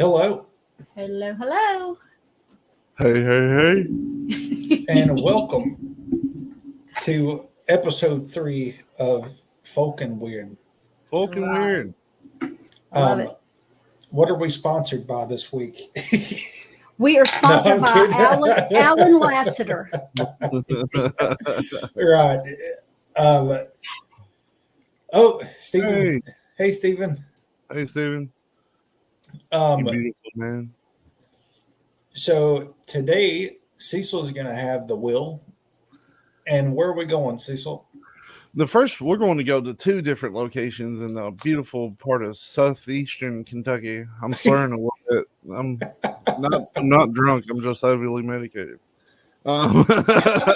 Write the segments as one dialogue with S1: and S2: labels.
S1: Hello
S2: Hello, hello.
S3: Hey, hey, hey.
S1: and welcome to episode 3 of Folking Wyrd.
S3: Folking
S2: Right.
S3: Wyrd.
S2: Love it.
S1: What are we sponsored by this week?
S2: We are
S1: No,
S2: sponsored
S1: I'm
S2: by
S1: kidding.
S2: Alan Lassiter.
S1: Right. Um, Stephen.
S3: Hey.
S1: Hey, Stephen.
S3: Hey, Steven.
S1: Um,
S3: You beautiful man.
S1: so today, Cecil's going to have the will. And where are we going, Cecil?
S3: We're going to go to 2 different locations in the beautiful part of southeastern Kentucky. I'm slurring a little bit. I'm not drunk. I'm just heavily medicated. The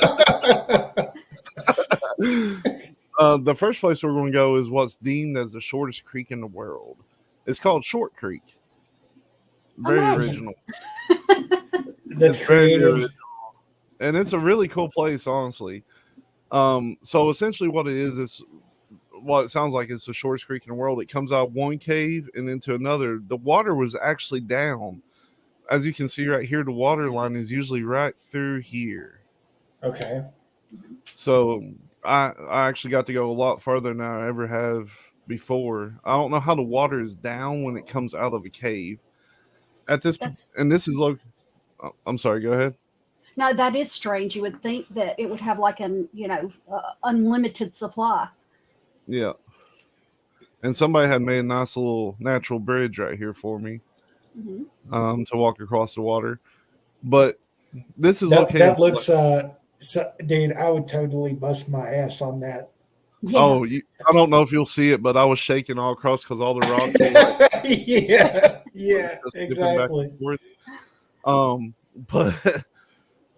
S3: first place we're going to go is what's deemed as the shortest creek in the world. It's called Short Creek. Very
S2: nice.
S3: original.
S1: That's
S3: It's very
S1: creative.
S3: original. And it's a really cool place, honestly. So essentially what it is what it sounds like it's the shortest creek in the world. It comes out one cave and into another. The water was actually down. As you can see right here, the water line is usually right through here.
S1: Okay.
S3: So I actually got to go a lot farther than I ever have before. I don't know how the water is down when it comes out of a cave. This is like, I'm sorry, go ahead.
S2: No, that is strange. You would think that it would have like an, unlimited supply.
S3: Yeah. And somebody had made a nice little natural bridge right here for me to walk across the water. But this is located.
S1: That looks, dude, I would totally bust my ass on that.
S2: Yeah.
S3: Oh, I don't know if you'll see it, but I was shaking all across because all the rocks were like,
S1: yeah, exactly.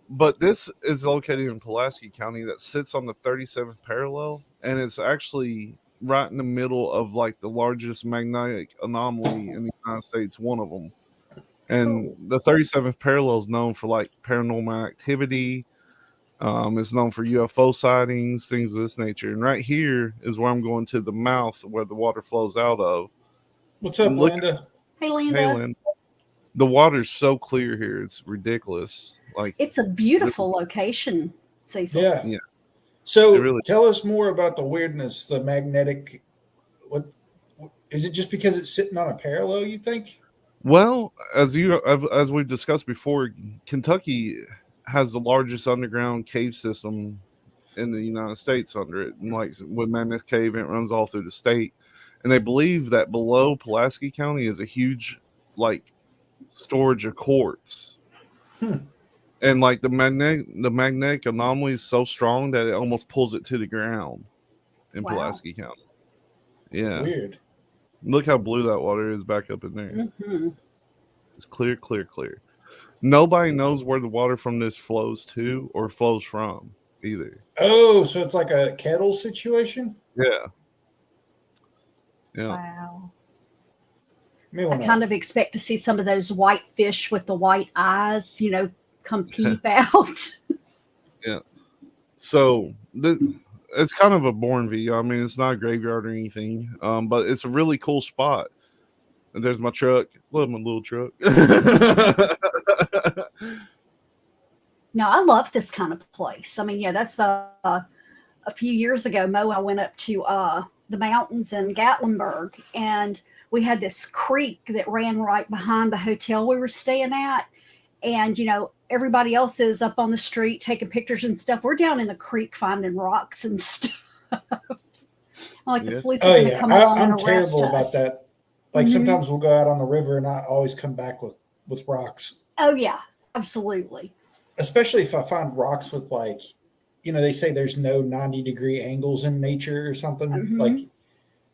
S3: But this is located in Pulaski County that sits on the 37th parallel, and it's actually right in the middle of like the largest magnetic anomaly in the United States, one of them. And the 37th parallel is known for like paranormal activity. It's known for UFO sightings, things of this nature. And right here is where I'm going to the mouth where the water flows out of.
S1: What's up, Linda?
S2: Hey, Linda.
S3: Hey, Linda. The water's so clear here; it's ridiculous. Like,
S2: it's a beautiful location, Cecil.
S1: Yeah. So tell us more about the weirdness, the magnetic. What is it? Just because it's sitting on a parallel, you think?
S3: Well, as we've discussed before, Kentucky has the largest underground cave system in the United States under it. And like with Mammoth Cave, it runs all through the state. And they believe that below Pulaski County is a huge like storage of quartz. And like the magnetic anomaly is so strong that it almost pulls it to the ground in Pulaski County. Yeah.
S1: Weird.
S3: Look how blue that water is back up in there.
S2: Mm-hmm.
S3: It's clear, clear, clear. Nobody knows where the water from this flows to or flows from either.
S1: Oh, so it's like a kettle situation?
S3: Yeah. Yeah.
S2: Wow.
S1: I
S2: kind of expect to see some of those white fish with the white eyes, come peep out.
S3: Yeah. So it's kind of a boring video. I mean, it's not a graveyard or anything, but it's a really cool spot. And there's my truck. Love my little truck.
S2: No, I love this kind of place. I mean, that's a few years ago, Mo, I went up to the mountains in Gatlinburg, and we had this creek that ran right behind the hotel we were staying at. And, everybody else is up on the street taking pictures and stuff. We're down in the creek finding rocks and stuff. Like the police are going to come along and arrest us. I'm terrible about
S1: that. Like sometimes we'll go out on the river and I always come back with rocks.
S2: Oh, yeah, absolutely.
S1: Especially if I find rocks with like, they say there's no 90-degree angles in nature or something. Like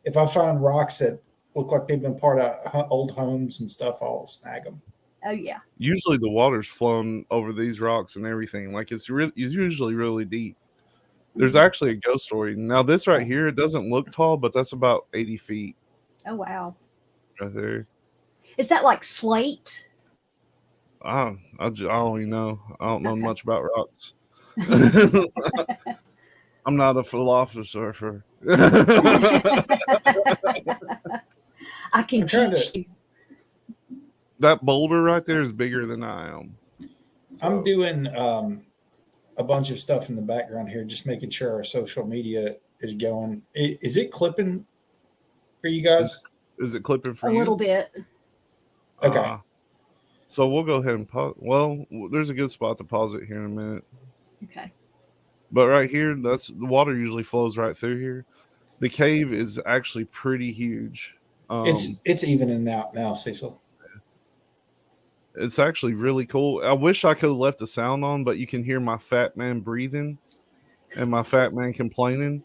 S1: if I find rocks that look like they've been part of old homes and stuff, I'll snag them.
S2: Oh, yeah.
S3: Usually the water's flowing over these rocks and everything. Like it's usually really deep. There's actually a ghost story. Now this right here, it doesn't look tall, but that's about 80 feet.
S2: Oh, wow.
S3: Right there.
S2: Is that like slate?
S3: I don't even know. I don't know much about rocks. I'm not a philosopher.
S2: I can teach you.
S3: That boulder right there is bigger than I am.
S1: I'm doing a bunch of stuff in the background here, just making sure our social media is going. Is it clipping for you guys?
S3: Is it clipping for
S2: A
S3: you?
S2: little bit.
S1: Okay.
S3: So we'll go ahead and pause. Well, there's a good spot to pause it here in a minute.
S2: Okay.
S3: But right here, that's the water usually flows right through here. The cave is actually pretty huge.
S1: It's evening out now, Cecil.
S3: It's actually really cool. I wish I could have left the sound on, but you can hear my fat man breathing and my fat man complaining.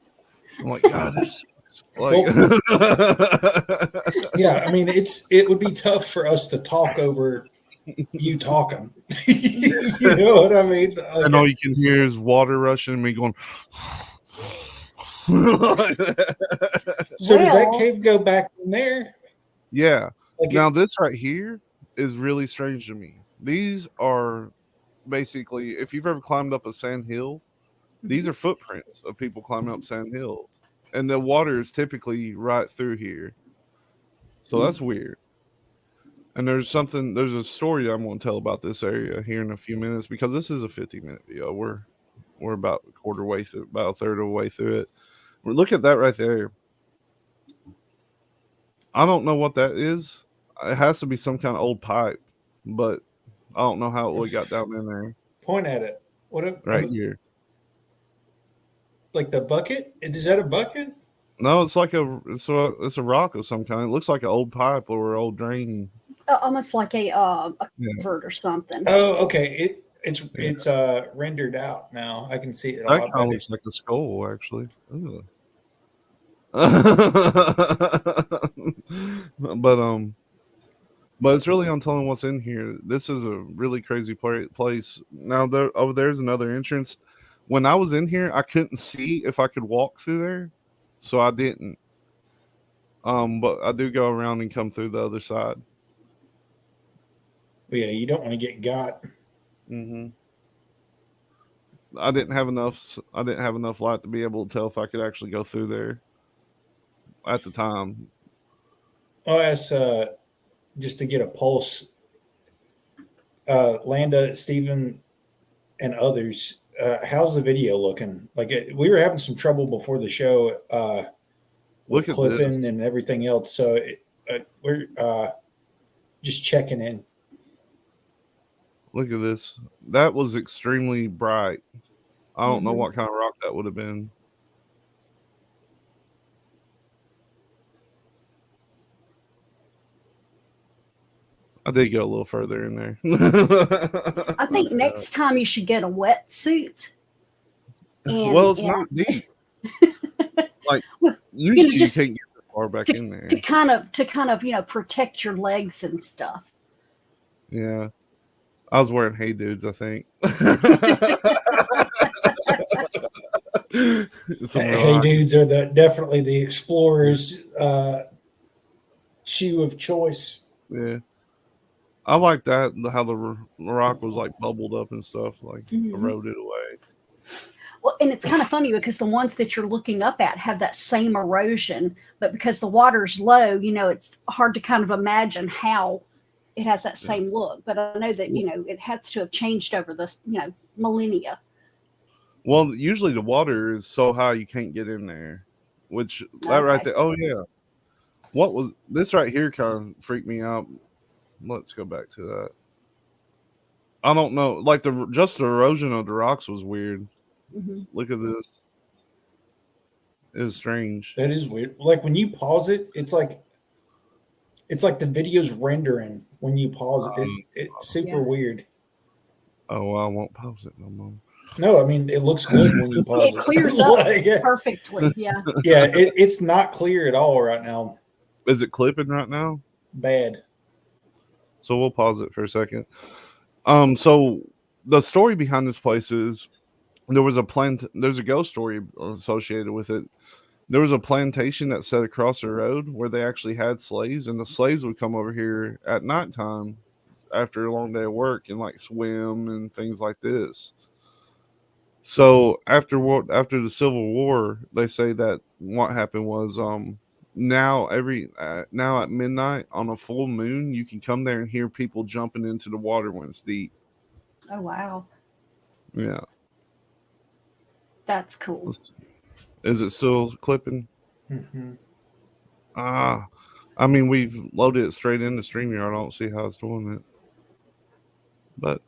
S3: I'm like, God, this sucks. Like,
S1: yeah, I mean, it would be tough for us to talk over you talking. You know what I mean? Like,
S3: and all you can hear is water rushing and me going.
S1: so does that cave go back in there?
S3: Yeah.
S1: Like
S3: now this right here is really strange to me. These are basically, if you've ever climbed up a sand hill, these are footprints of people climbing up sand hill, and the water is typically right through here. So that's weird. And there's a story I'm going to tell about this area here in a few minutes, because this is a 50-minute video. We're about a quarter way through, about a third of the way through it. Look at that right there. I don't know what that is. It has to be some kind of old pipe, but I don't know how it got down in there.
S1: Point at it.
S3: Right here.
S1: Like the bucket? Is that a bucket?
S3: No, it's like it's a rock of some kind. It looks like an old pipe or an old drain.
S2: Almost like a culvert or something.
S1: Oh, okay. It's rendered out now. I can see it.
S3: That kind of looks like a skull, actually. But it's really on telling what's in here. This is a really crazy place. Now over there's another entrance. When I was in here, I couldn't see if I could walk through there, so I didn't. But I do go around and come through the other side.
S1: Yeah, you don't want to get got.
S3: Mm-hmm. I didn't have enough light to be able to tell if I could actually go through there at the time.
S1: Oh, that's just to get a pulse. Landa, Steven, and others. How's the video looking? Like we were having some trouble before the show with clipping and everything else. So we're just checking in.
S3: Look at this. That was extremely bright. I don't know what kind of rock that would have been. I did go a little further in there.
S2: I think next time you should get a wetsuit.
S3: Well, it's not deep. Like usually you can't get this far back in there.
S2: To kind of protect your legs and stuff.
S3: Yeah. I was wearing Hey Dudes, I think.
S1: Hey Dudes are definitely the explorer's shoe of choice.
S3: Yeah. I like that, how the rock was like bubbled up and stuff, like eroded away.
S2: Well, and it's kind of funny because the ones that you're looking up at have that same erosion, but because the water's low, it's hard to kind of imagine how it has that same look. But I know that, it has to have changed over the, millennia.
S3: Well, usually the water is so high you can't get in there, which that right there. Oh, yeah. What was this right here kind of freaked me out. Let's go back to that. I don't know. Like just the erosion of the rocks was weird. Look at this. It is strange.
S1: That is weird. Like when you pause it, it's like the video's rendering when you pause it. It's super weird.
S3: Oh, well, I won't pause it no more.
S1: No, I mean it looks good when you pause it.
S2: It clears up perfectly. Yeah.
S1: Yeah, it's not clear at all right now.
S3: Is it clipping right now?
S1: Bad.
S3: So we'll pause it for a second. So the story behind this place is there's a ghost story associated with it. There was a plantation that sat across the road where they actually had slaves, and the slaves would come over here at nighttime after a long day of work and like swim and things like this. So after the Civil War, they say that what happened was now now at midnight on a full moon, you can come there and hear people jumping into the water when it's deep.
S2: Oh wow,
S3: Yeah.
S2: that's cool.
S3: Is it still clipping?
S1: Mm-hmm.
S3: I mean, we've loaded it straight into StreamYard. I don't see how it's doing it. But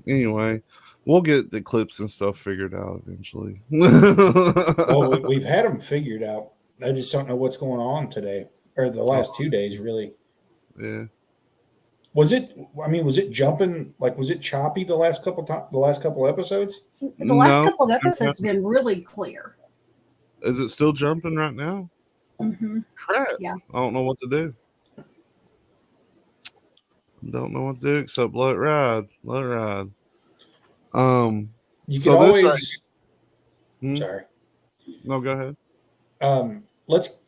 S3: anyway, we'll get the clips and stuff figured out eventually.
S1: Well, we've had them figured out. I just don't know what's going on today or the last 2 days, really.
S3: Yeah.
S1: Was it? I mean, was it jumping? Like, was it choppy the last couple the last couple episodes?
S2: The last
S3: No.
S2: couple of episodes have been really clear.
S3: Is it still jumping right now?
S2: Mm-hmm.
S3: Crap.
S2: Yeah.
S3: I don't know what to do. Don't know what to do except let it ride. Let it ride.
S1: You
S3: So
S1: could
S3: this
S1: always.
S3: Hmm?
S1: Sorry.
S3: No, go ahead.
S1: Let's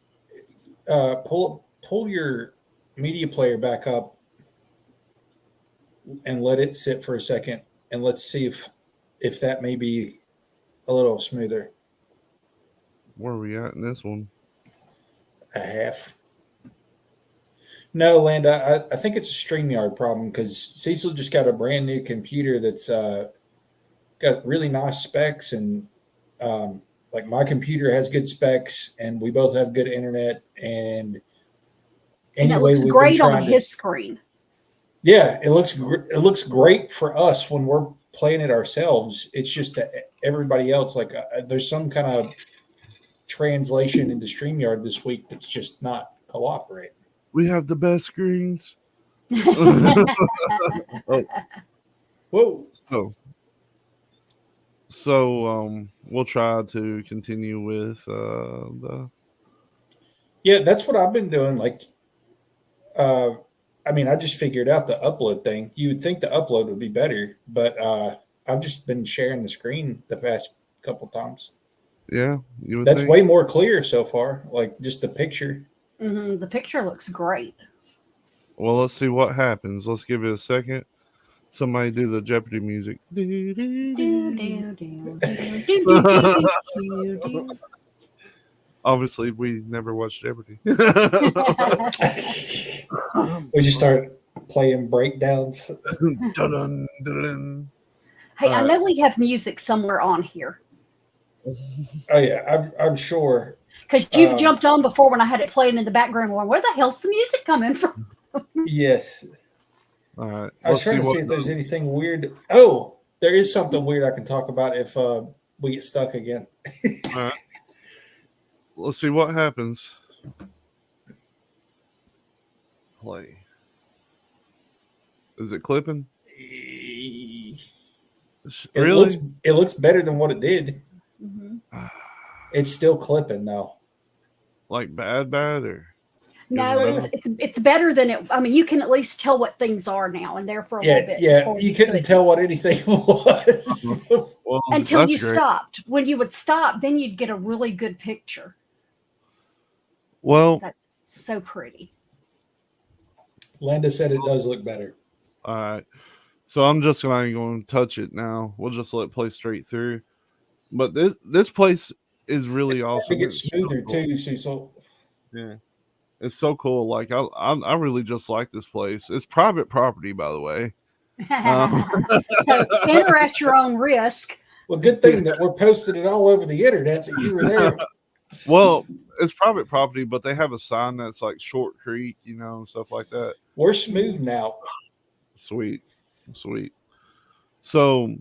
S1: pull your media player back up and let it sit for a second, and let's see if that may be a little smoother.
S3: Where are we at in this one?
S1: A half. No, Landa, I think it's a StreamYard problem because Cecil just got a brand new computer that's got really nice specs, and like my computer has good specs, and we both have good internet. And
S2: And it
S1: anyway,
S2: looks
S1: we've been
S2: great on
S1: trying to.
S2: his screen.
S1: Yeah, it looks great for us when we're playing it ourselves. It's just that everybody else, like, there's some kind of translation into StreamYard this week that's just not cooperating.
S3: We have the best screens.
S1: Whoa.
S3: So we'll try to continue with the.
S1: Yeah, that's what I've been doing. Like, I mean, I just figured out the upload thing. You would think the upload would be better, but I've just been sharing the screen the past couple times.
S3: Yeah, you would
S1: That's
S3: think.
S1: way more clear so far. Like just the picture.
S2: Mm-hmm. The picture looks great.
S3: Well, let's see what happens. Let's give it a second. Somebody do the Jeopardy music.
S2: Do, do, do, do, do, do, do, do.
S3: Obviously, we never watched Jeopardy.
S1: We just start playing breakdowns.
S3: Dun-dun, dun-dun.
S2: Hey, I know we have music somewhere on here
S1: Oh yeah, I'm sure.
S2: because you've jumped on before when I had it playing in the background. Going, where the hell's the music coming from?
S1: Yes.
S3: All right.
S1: I was trying to see if there's anything weird. Oh, there is something weird I can talk about if we get stuck again.
S3: All right. Let's see what happens. Play. Is it clipping? Really?
S1: It looks better than what it did.
S2: Mm-hmm.
S1: It's still clipping though.
S3: Like bad or?
S2: No, it's better than it. I mean, you can at least tell what things are now, and there for a little bit.
S1: Yeah, you couldn't tell what anything was
S3: well,
S2: until you
S3: great.
S2: stopped. When you would stop, then you'd get a really good picture.
S3: Well,
S2: that's so pretty.
S1: Landa said it does look better.
S3: All right. So I'm just going to touch it now. We'll just let it play straight through. But this place is really awesome.
S1: It gets smoother too, Cecil.
S3: Yeah. It's so cool. Like I really just like this place. It's private property, by the way.
S2: So enter at your own risk.
S1: Well, good thing that we're posting it all over the internet that you were there.
S3: Well, it's private property, but they have a sign that's like Short Creek, and stuff like that.
S1: We're smooth now.
S3: Sweet. So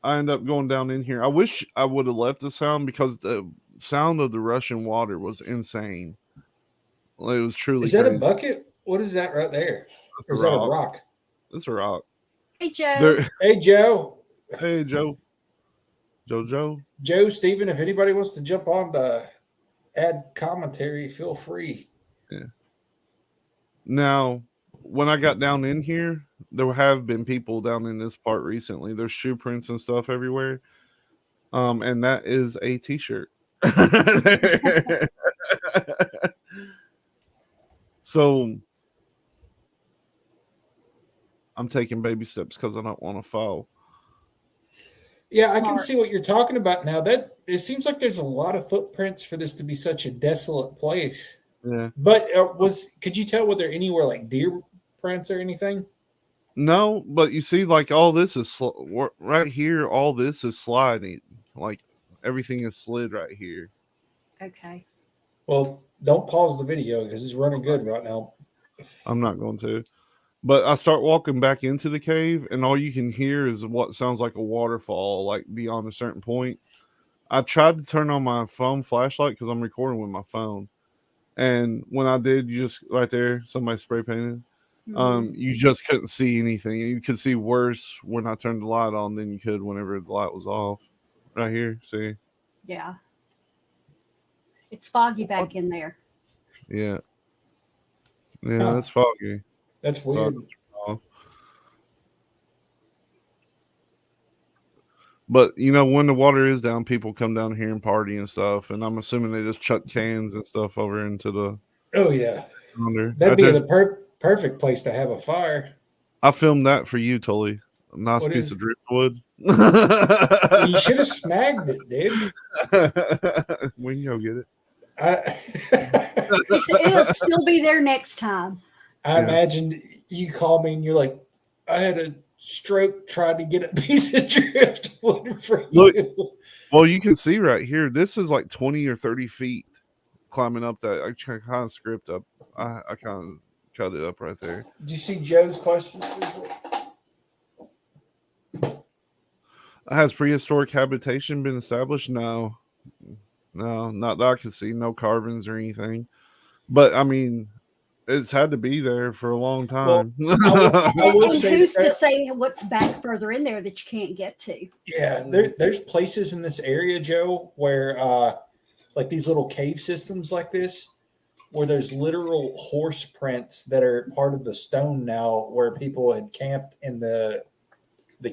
S3: I end up going down in here. I wish I would have left the sound because the sound of the rushing water was insane. It was truly.
S1: Is that
S3: crazy.
S1: a bucket? What is that right there? Or is that a rock?
S3: It's a rock.
S2: Hey, Joe.
S1: Hey, Joe.
S3: Hey, Joe.
S1: Joe, Stephen, if anybody wants to jump on to add commentary, feel free.
S3: Yeah. Now, when I got down in here, there have been people down in this part recently. There's shoe prints and stuff everywhere. And that is a t-shirt. So I'm taking baby steps because I don't want to fall.
S1: Yeah, I can see what you're talking about now. That it seems like there's a lot of footprints for this to be such a desolate place.
S3: Yeah.
S1: But could you tell were there anywhere like deer prints or anything?
S3: No, but you see, like all this is right here. All this is sliding. Like everything is slid right here.
S2: Okay.
S1: Well, don't pause the video because it's running good right now.
S3: I'm not going to. But I start walking back into the cave, and all you can hear is what sounds like a waterfall, like beyond a certain point. I tried to turn on my phone flashlight because I'm recording with my phone. And when I did, you just right there, somebody spray painted. You just couldn't see anything. You could see worse when I turned the light on than you could whenever the light was off. Right here, see?
S2: Yeah. It's foggy back in there.
S3: Yeah. Yeah, that's foggy.
S1: That's weird.
S3: But you know, when the water is down, people come down here and party and stuff. And I'm assuming they just chuck cans and stuff over into the.
S1: Oh yeah,
S3: under.
S1: that'd be the perfect place to have a fire.
S3: I filmed that for you, Tully. A nice
S1: What
S3: piece
S1: is-
S3: of driftwood.
S1: You should have snagged it, dude.
S3: We can go get it.
S2: It'll still be there next time.
S1: I imagined you call me and you're like, I had a stroke trying to get a piece of driftwood for you.
S3: Well, you can see right here, this is like 20 or 30 feet climbing up that. I kind of script up. I kind of cut it up right there.
S1: Did you see Joe's questions?
S3: Has prehistoric habitation been established? No, not that I can see. No carvings or anything. But I mean, it's had to be there for a long time.
S2: Well, and who's to say what's back further in there that you can't get to?
S1: Yeah, there's places in this area, Joe, where like these little cave systems like this, where there's literal horse prints that are part of the stone now, where people had camped in the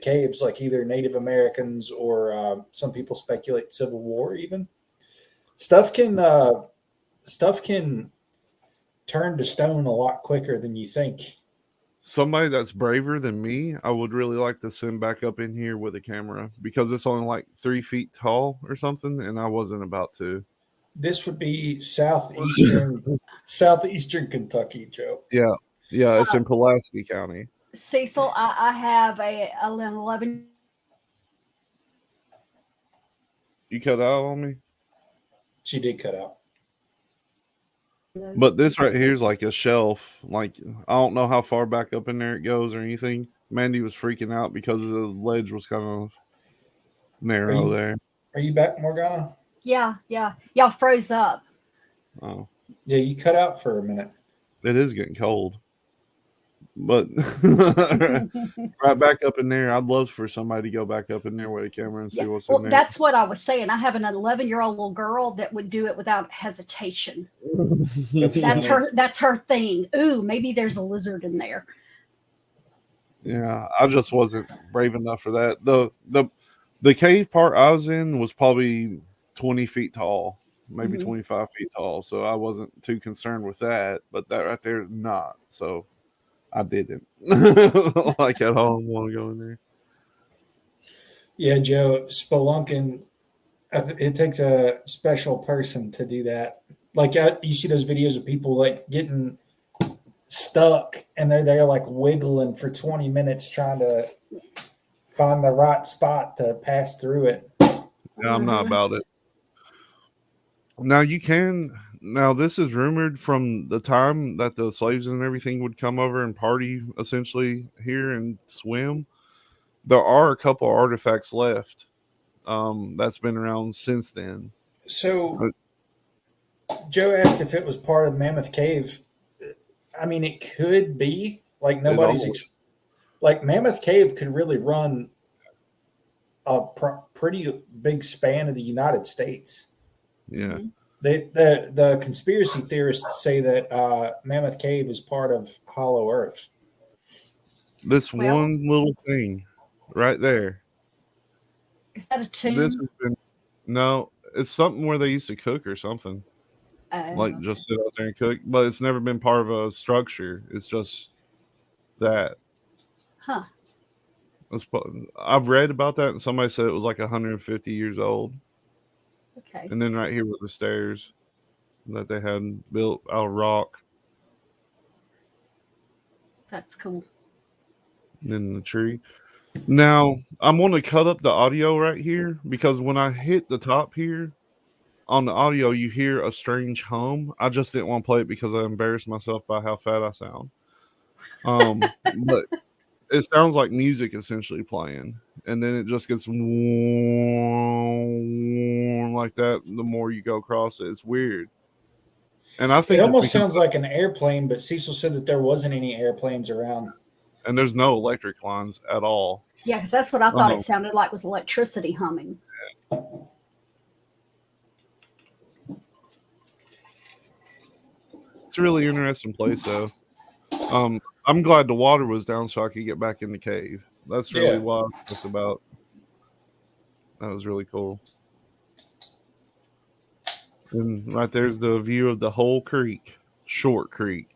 S1: caves, like either Native Americans or some people speculate Civil War. Even stuff can turn to stone a lot quicker than you think.
S3: Somebody that's braver than me, I would really like to send back up in here with a camera because it's only like 3 feet tall or something, and I wasn't about to.
S1: This would be southeastern Kentucky, Joe.
S3: Yeah, it's in Pulaski County.
S2: Cecil, I have an 11.
S3: You cut out on me?
S1: She did cut out.
S3: But this right here is like a shelf. Like, I don't know how far back up in there it goes or anything. Mandy was freaking out because the ledge was kind of narrow there.
S1: Are you back, Morgana?
S2: Yeah. Y'all froze up.
S3: Oh.
S1: Yeah, you cut out for a minute.
S3: It is getting cold. But right back up in there, I'd love for somebody to go back up in there with a camera and see what's in there.
S2: That's what I was saying. I have an 11-year-old little girl that would do it without hesitation. That's her thing. Ooh, maybe there's a lizard in there.
S3: Yeah, I just wasn't brave enough for that. The cave part I was in was probably 20 feet tall, maybe 25 feet tall. So I wasn't too concerned with that. But that right there is not. So I didn't like at all want to go in there.
S1: Yeah, Joe, spelunking, it takes a special person to do that. Like you see those videos of people like getting stuck and they're there like wiggling for 20 minutes trying to find the right spot to pass through it.
S3: Yeah, I'm not about it. Now this is rumored from the time that the slaves and everything would come over and party essentially here and swim. There are a couple artifacts left that's been around since then.
S1: So Joe asked if it was part of Mammoth Cave. I mean, it could be. Like like Mammoth Cave could really run a pretty big span of the United States.
S3: Yeah.
S1: The conspiracy theorists say that Mammoth Cave is part of Hollow Earth.
S3: One little thing right there.
S2: Is that a tomb?
S3: No, it's something where they used to cook or something. Like just sit out there and cook, but it's never been part of a structure. It's just that.
S2: Huh.
S3: I've read about that, and somebody said it was like 150 years old.
S2: Okay.
S3: And then right here with the stairs, that they had built out of rock
S2: That's cool.
S3: in the tree. Now, I'm going to cut up the audio right here because when I hit the top here on the audio, you hear a strange hum. I just didn't want to play it because I embarrassed myself by how fat I sound. But it sounds like music essentially playing, and then it just gets warm like that. The more you go across it, it's weird. And I think
S1: It almost sounds like an airplane, but Cecil said that there wasn't any airplanes around.
S3: and there's no electric lines at all.
S2: Yeah, because that's what I thought it sounded like, was electricity humming.
S3: It's a really interesting place, though. I'm glad the water was down so I could get back in the cave. That's really what I was just about. That was really cool. And right there's the view of the whole creek, Short Creek.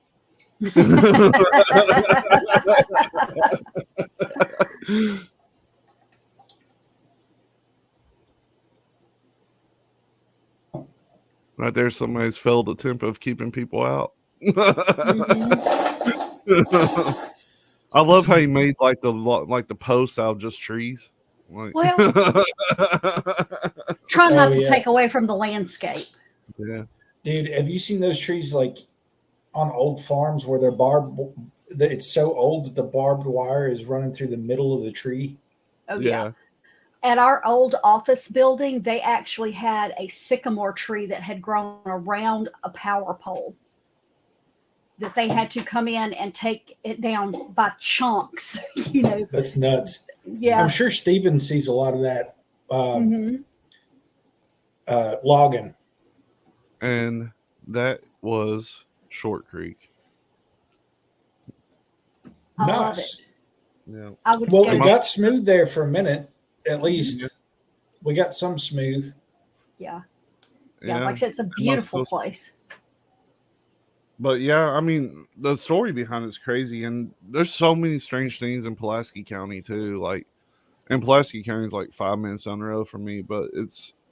S3: Right there, somebody's failed attempt of keeping people out. I love how he made like the posts out of just trees. Like,
S2: well, trying not to take away from the landscape.
S3: Yeah,
S1: dude, have you seen those trees like on old farms where they're barbed? It's so old that the barbed wire is running through the middle of the tree.
S2: Oh yeah. At our old office building, they actually had a sycamore tree that had grown around a power pole that they had to come in and take it down by chunks. You know,
S1: that's nuts.
S2: Yeah,
S1: I'm sure Steven sees a lot of that logging.
S3: And that was Short Creek.
S2: I love it.
S3: Yeah.
S1: Well, it got smooth there for a minute, at least. We got some smooth.
S2: Yeah. Yeah, like I said, it's a beautiful place.
S3: But yeah, I mean, the story behind it's crazy, and there's so many strange things in Pulaski County too. Like, and Pulaski County is like 5 minutes down the road from me, but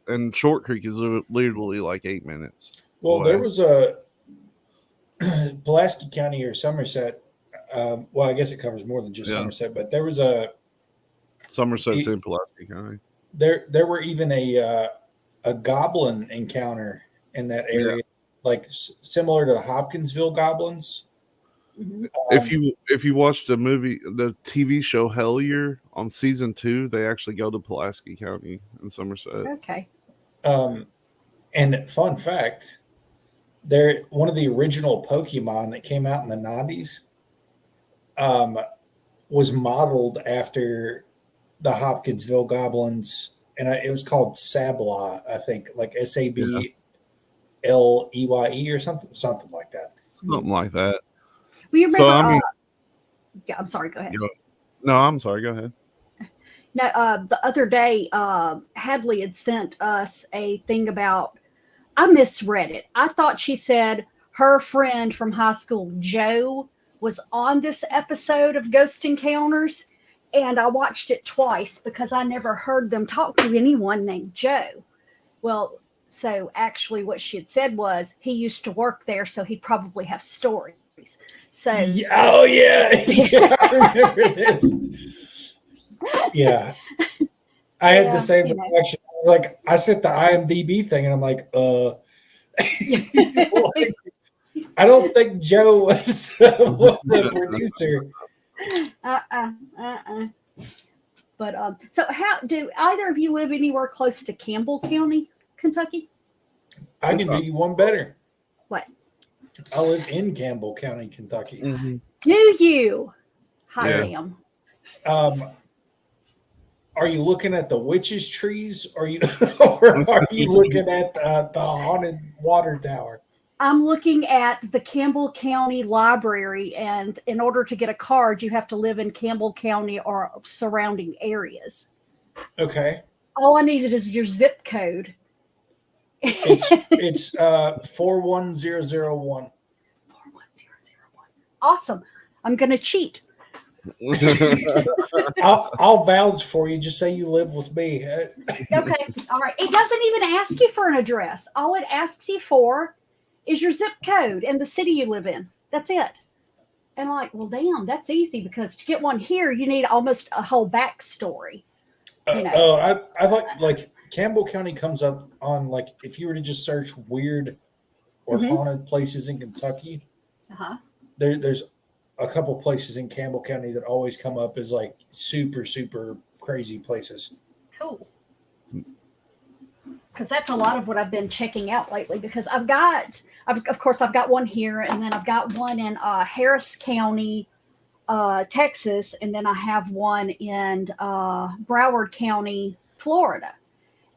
S3: and Short Creek is literally like 8 minutes.
S1: Well, there was a Pulaski County or Somerset. Well, I guess it covers more than just Somerset, but there was a
S3: Somerset's in Pulaski County.
S1: There were even a goblin encounter in that area, like similar to the Hopkinsville goblins.
S2: Mm-hmm.
S3: If you watch the TV show Hellier on season 2, they actually go to Pulaski County in Somerset.
S2: Okay.
S1: And fun fact, one of the original Pokemon that came out in the 90s was modeled after the Hopkinsville goblins, and it was called Sabla, I think, like Sableye or something like that.
S3: Something like that.
S2: Well, you remember? Yeah, I'm sorry. Go ahead.
S3: No, I'm sorry. Go ahead.
S2: No, the other day, Hadley had sent us a thing about. I misread it. I thought she said her friend from high school, Joe, was on this episode of Ghost Encounters, and I watched it twice because I never heard them talk to anyone named Joe. Well, so actually what she had said was he used to work there, so he'd probably have stories. So
S1: oh yeah, I remember this. Yeah, I had the same reaction. Like, I sent the IMDb thing, and I'm like, like, I don't think Joe was the producer.
S2: But so how do either of you live anywhere close to Campbell County, Kentucky?
S1: I can do you one better.
S2: What?
S1: I live in Campbell County, Kentucky.
S3: Mm-hmm.
S2: Do you? Hot damn.
S1: Are you looking at the witches' trees, or are you looking at the haunted water tower?
S2: I'm looking at the Campbell County Library, and in order to get a card, you have to live in Campbell County or surrounding areas.
S1: Okay.
S2: All I needed is your zip code.
S1: It's 41001.
S2: 41001. Awesome. I'm gonna cheat.
S1: I'll vouch for you. Just say you live with me.
S2: Okay. All right. It doesn't even ask you for an address. All it asks you for is your zip code and the city you live in. That's it. And I'm like, well, damn, that's easy, because to get one here, you need almost a whole backstory. You know.
S1: I thought like Campbell County comes up on, like, if you were to just search weird or haunted places in Kentucky, there's a couple places in Campbell County that always come up as like super, super crazy places.
S2: Cool. Because that's a lot of what I've been checking out lately, because I've got one here, and then I've got one in Harris County, Texas, and then I have one in Broward County, Florida.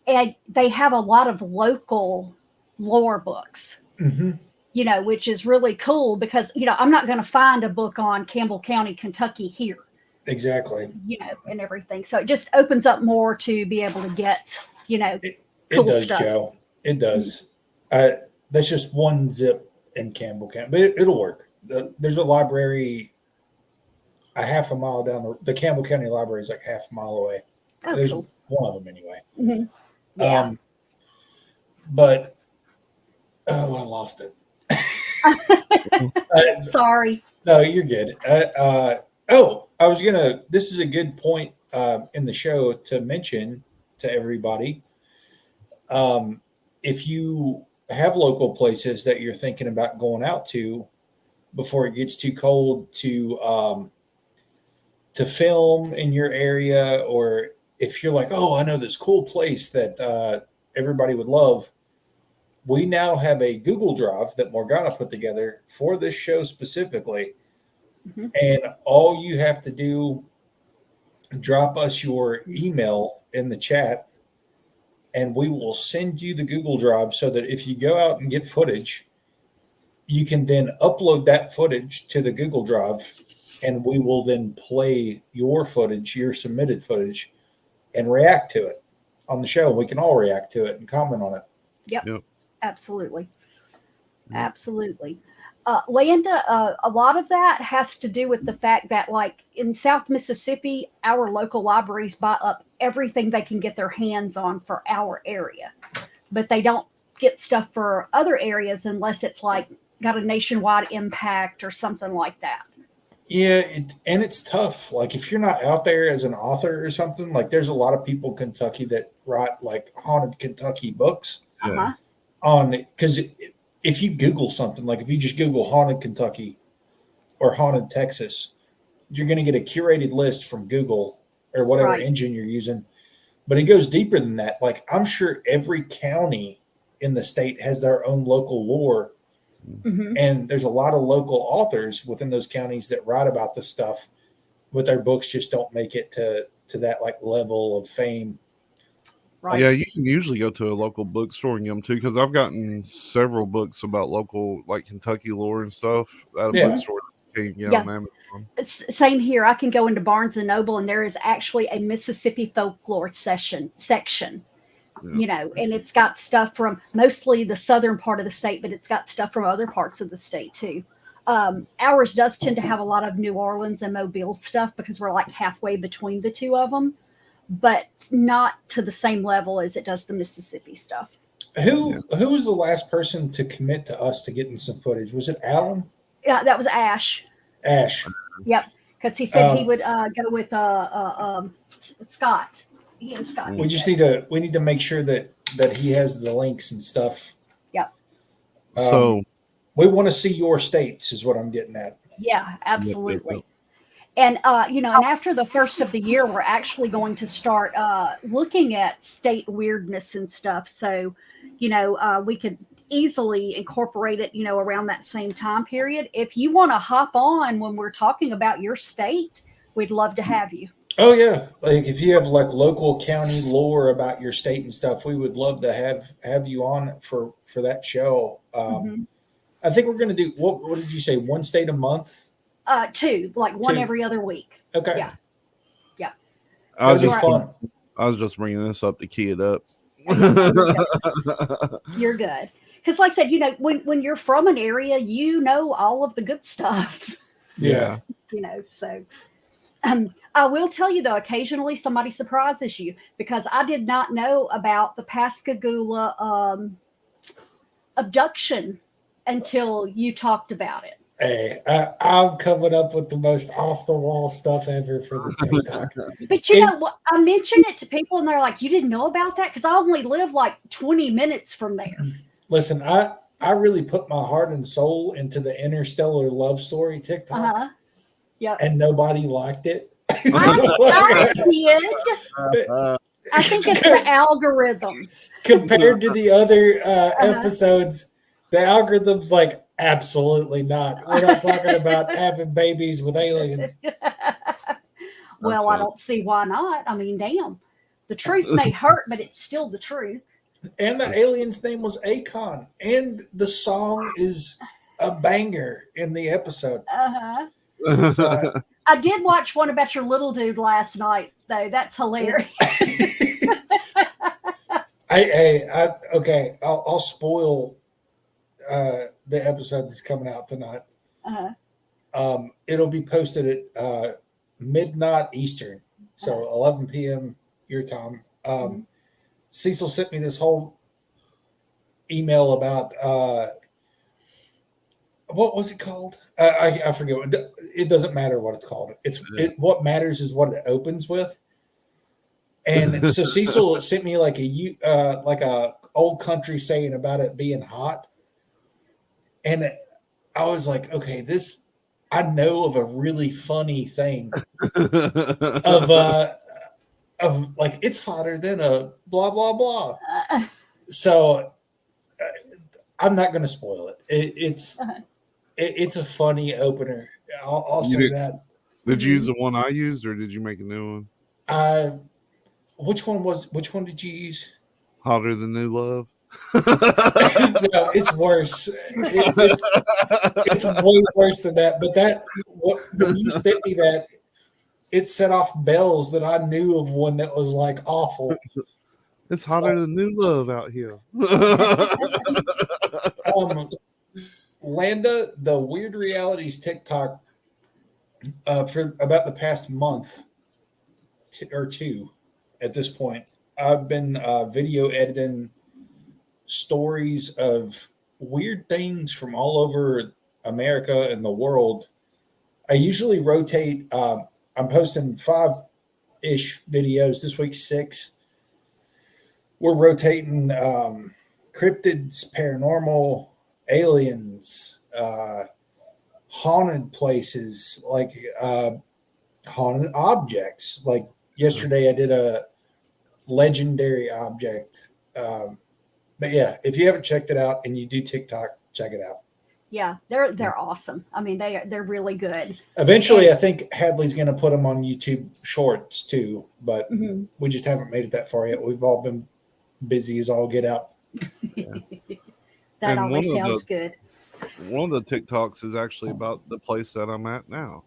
S2: And they have a lot of local lore books, you know, which is really cool, because, you know, I'm not going to find a book on Campbell County, Kentucky here.
S1: Exactly.
S2: You know, and everything. So it just opens up more to be able to get, you know,
S1: it does, stuff. Joe. It does. That's just one zip in Campbell County, but it'll work. There's a library a half a mile down the Campbell County Library is like half a mile away.
S2: Oh,
S1: there's
S2: cool.
S1: one of them anyway.
S2: Yeah.
S1: But I lost it.
S2: Sorry.
S1: No, you're good. This is a good point in the show to mention to everybody. If you have local places that you're thinking about going out to before it gets too cold to film in your area, or if you're like, oh, I know this cool place that everybody would love, we now have a Google Drive that Morgana put together for this show specifically. And all you have to do, drop us your email in the chat, and we will send you the Google Drive so that if you go out and get footage, you can then upload that footage to the Google Drive, and we will then play your footage, your submitted footage, and react to it on the show. We can all react to it and comment on it.
S2: Yep. Absolutely. Absolutely. Landa, a lot of that has to do with the fact that, like, in South Mississippi, our local libraries buy up everything they can get their hands on for our area, but they don't get stuff for other areas unless it's like got a nationwide impact or something like that.
S1: Yeah, and it's tough. Like, if you're not out there as an author or something, like, there's a lot of people in Kentucky that write like haunted Kentucky books. Because if you Google something, like if you just Google haunted Kentucky or haunted Texas, you're going to get a curated list from Google or whatever engine you're using. But it goes deeper than that. Like, I'm sure every county in the state has their own local lore. And there's a lot of local authors within those counties that write about this stuff, but their books just don't make it to that like level of fame.
S3: Right. Yeah, you can usually go to a local bookstore and get them too, because I've gotten several books about local, like Kentucky lore and stuff at a bookstore. You can get on Amazon.
S2: Same here. I can go into Barnes and Noble, and there is actually a Mississippi folklore section. You know, and it's got stuff from mostly the southern part of the state, but it's got stuff from other parts of the state too. Ours does tend to have a lot of New Orleans and Mobile stuff because we're like halfway between the two of them, but not to the same level as it does the Mississippi stuff.
S1: Who was the last person to commit to us to getting some footage? Was it Alan?
S2: Yeah, that was Ash. Yep, because he said he would go with Scott. He and Scott.
S1: We just need to make sure that he has the links and stuff.
S2: Yep.
S3: So
S1: we want to see your states is what I'm getting at.
S2: Yeah, absolutely. And you know, and after the first of the year, we're actually going to start looking at state weirdness and stuff. So, you know, we could easily incorporate it, you know, around that same time period. If you want to hop on when we're talking about your state, we'd love to have you.
S1: Oh yeah, like if you have like local county lore about your state and stuff, we would love to have you on for that show. I think we're going to do what did you say? One state a month?
S2: Two, like one every other week.
S1: Okay.
S2: Yeah.
S3: I was just bringing this up to key it up.
S2: You're good. Because like I said, you know, when you're from an area, you know all of the good stuff.
S1: Yeah.
S2: You know, so I will tell you though, occasionally somebody surprises you, because I did not know about the Pascagoula abduction until you talked about it.
S1: Hey, I'm coming up with the most off the wall stuff ever for the TikTok.
S2: But you know what? I mentioned it to people, and they're like, "You didn't know about that?" Because I only live like 20 minutes from there.
S1: Listen, I really put my heart and soul into the interstellar love story TikTok,
S2: Yep.
S1: and nobody liked it.
S2: I did. I think it's the algorithm.
S1: Compared to the other episodes, the algorithm's like, absolutely not. We're not talking about having babies with aliens.
S2: Well, I don't see why not. I mean, damn. The truth may hurt, but it's still the truth.
S1: And the alien's name was Akon. And the song is a banger in the episode. So,
S2: I did watch one about your little dude last night, though. That's hilarious.
S1: Okay, I'll spoil the episode that's coming out tonight. It'll be posted at midnight Eastern, so 11 p.m. your time. Cecil sent me this whole email about what was it called? I forget. It doesn't matter what it's called. What matters is what it opens with. And so Cecil sent me like a old country saying about it being hot, and I was like, okay, I know of a really funny thing of like it's hotter than a blah blah blah. So I'm not going to spoil it. It's a funny opener. I'll say that.
S3: Did you use the one I used, or did you make a new one?
S1: Which one did you use?
S3: Hotter than New Love.
S1: No, it's worse. It's way worse than that. But when you sent me that, it set off bells that I knew of one that was like awful.
S3: It's hotter than New Love out here.
S1: Landa, the Weird Realities TikTok for about the past month or two at this point, I've been video editing stories of weird things from all over America and the world. I usually rotate. I'm posting 5-ish videos. This week 6. We're rotating cryptids, paranormal, aliens, haunted places, like haunted objects. Like yesterday, I did a legendary object. But yeah, if you haven't checked it out and you do TikTok, check it out.
S2: Yeah, they're awesome. I mean, they're really good.
S1: Eventually, I think Hadley's going to put them on YouTube Shorts too, but we just haven't made it that far yet. We've all been busy as all get out.
S2: That always sounds good.
S3: One of the TikToks is actually about the place that I'm at now.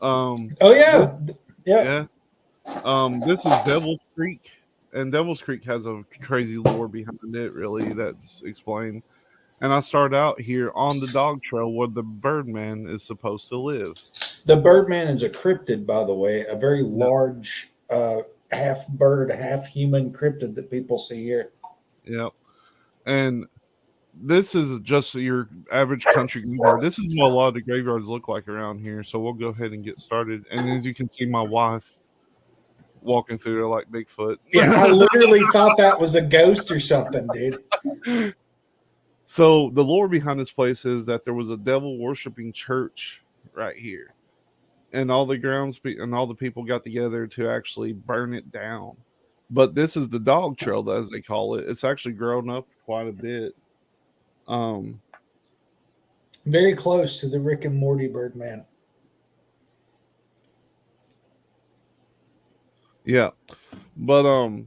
S1: Yeah.
S3: This is Devil's Creek, and Devil's Creek has a crazy lore behind it, really, that's explained. And I start out here on the dog trail where the Birdman is supposed to live.
S1: The Birdman is a cryptid, by the way, a very large half bird, half human cryptid that people see here.
S3: Yep. And this is just your average country graveyard. This is what a lot of the graveyards look like around here. So we'll go ahead and get started. And as you can see, my wife walking through there like Bigfoot.
S1: Yeah, I literally thought that was a ghost or something, dude.
S3: So the lore behind this place is that there was a devil worshiping church right here, and all the and all the people got together to actually burn it down. But this is the dog trail, as they call it. It's actually grown up quite a bit.
S1: Very close to the Rick and Morty Birdman.
S3: Yeah, but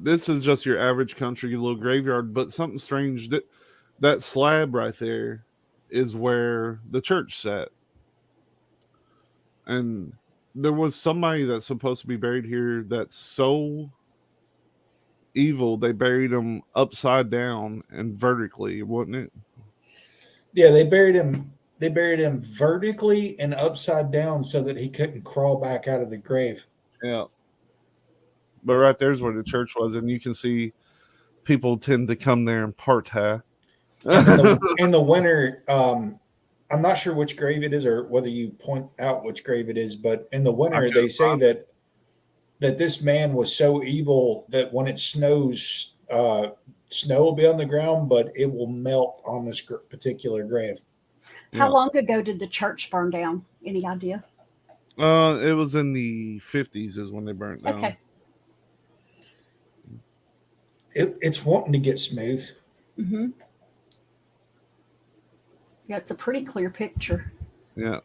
S3: this is just your average country little graveyard. But something strange, that slab right there is where the church sat, and there was somebody that's supposed to be buried here that's so evil they buried him upside down and vertically, wasn't it?
S1: Yeah, they buried him vertically and upside down so that he couldn't crawl back out of the grave.
S3: Yeah. But right there's where the church was, and you can see people tend to come there and partay.
S1: And in the winter, I'm not sure which grave it is or whether you point out which grave it is, but in the winter they say that this man was so evil that when it snows, snow will be on the ground, but it will melt on this particular grave.
S2: How long ago did the church burn down? Any idea?
S3: It was in the 50s is when they burnt down.
S2: Okay.
S1: It's wanting to get smooth.
S2: Mm-hmm. Yeah, it's a pretty clear picture.
S3: Yeah.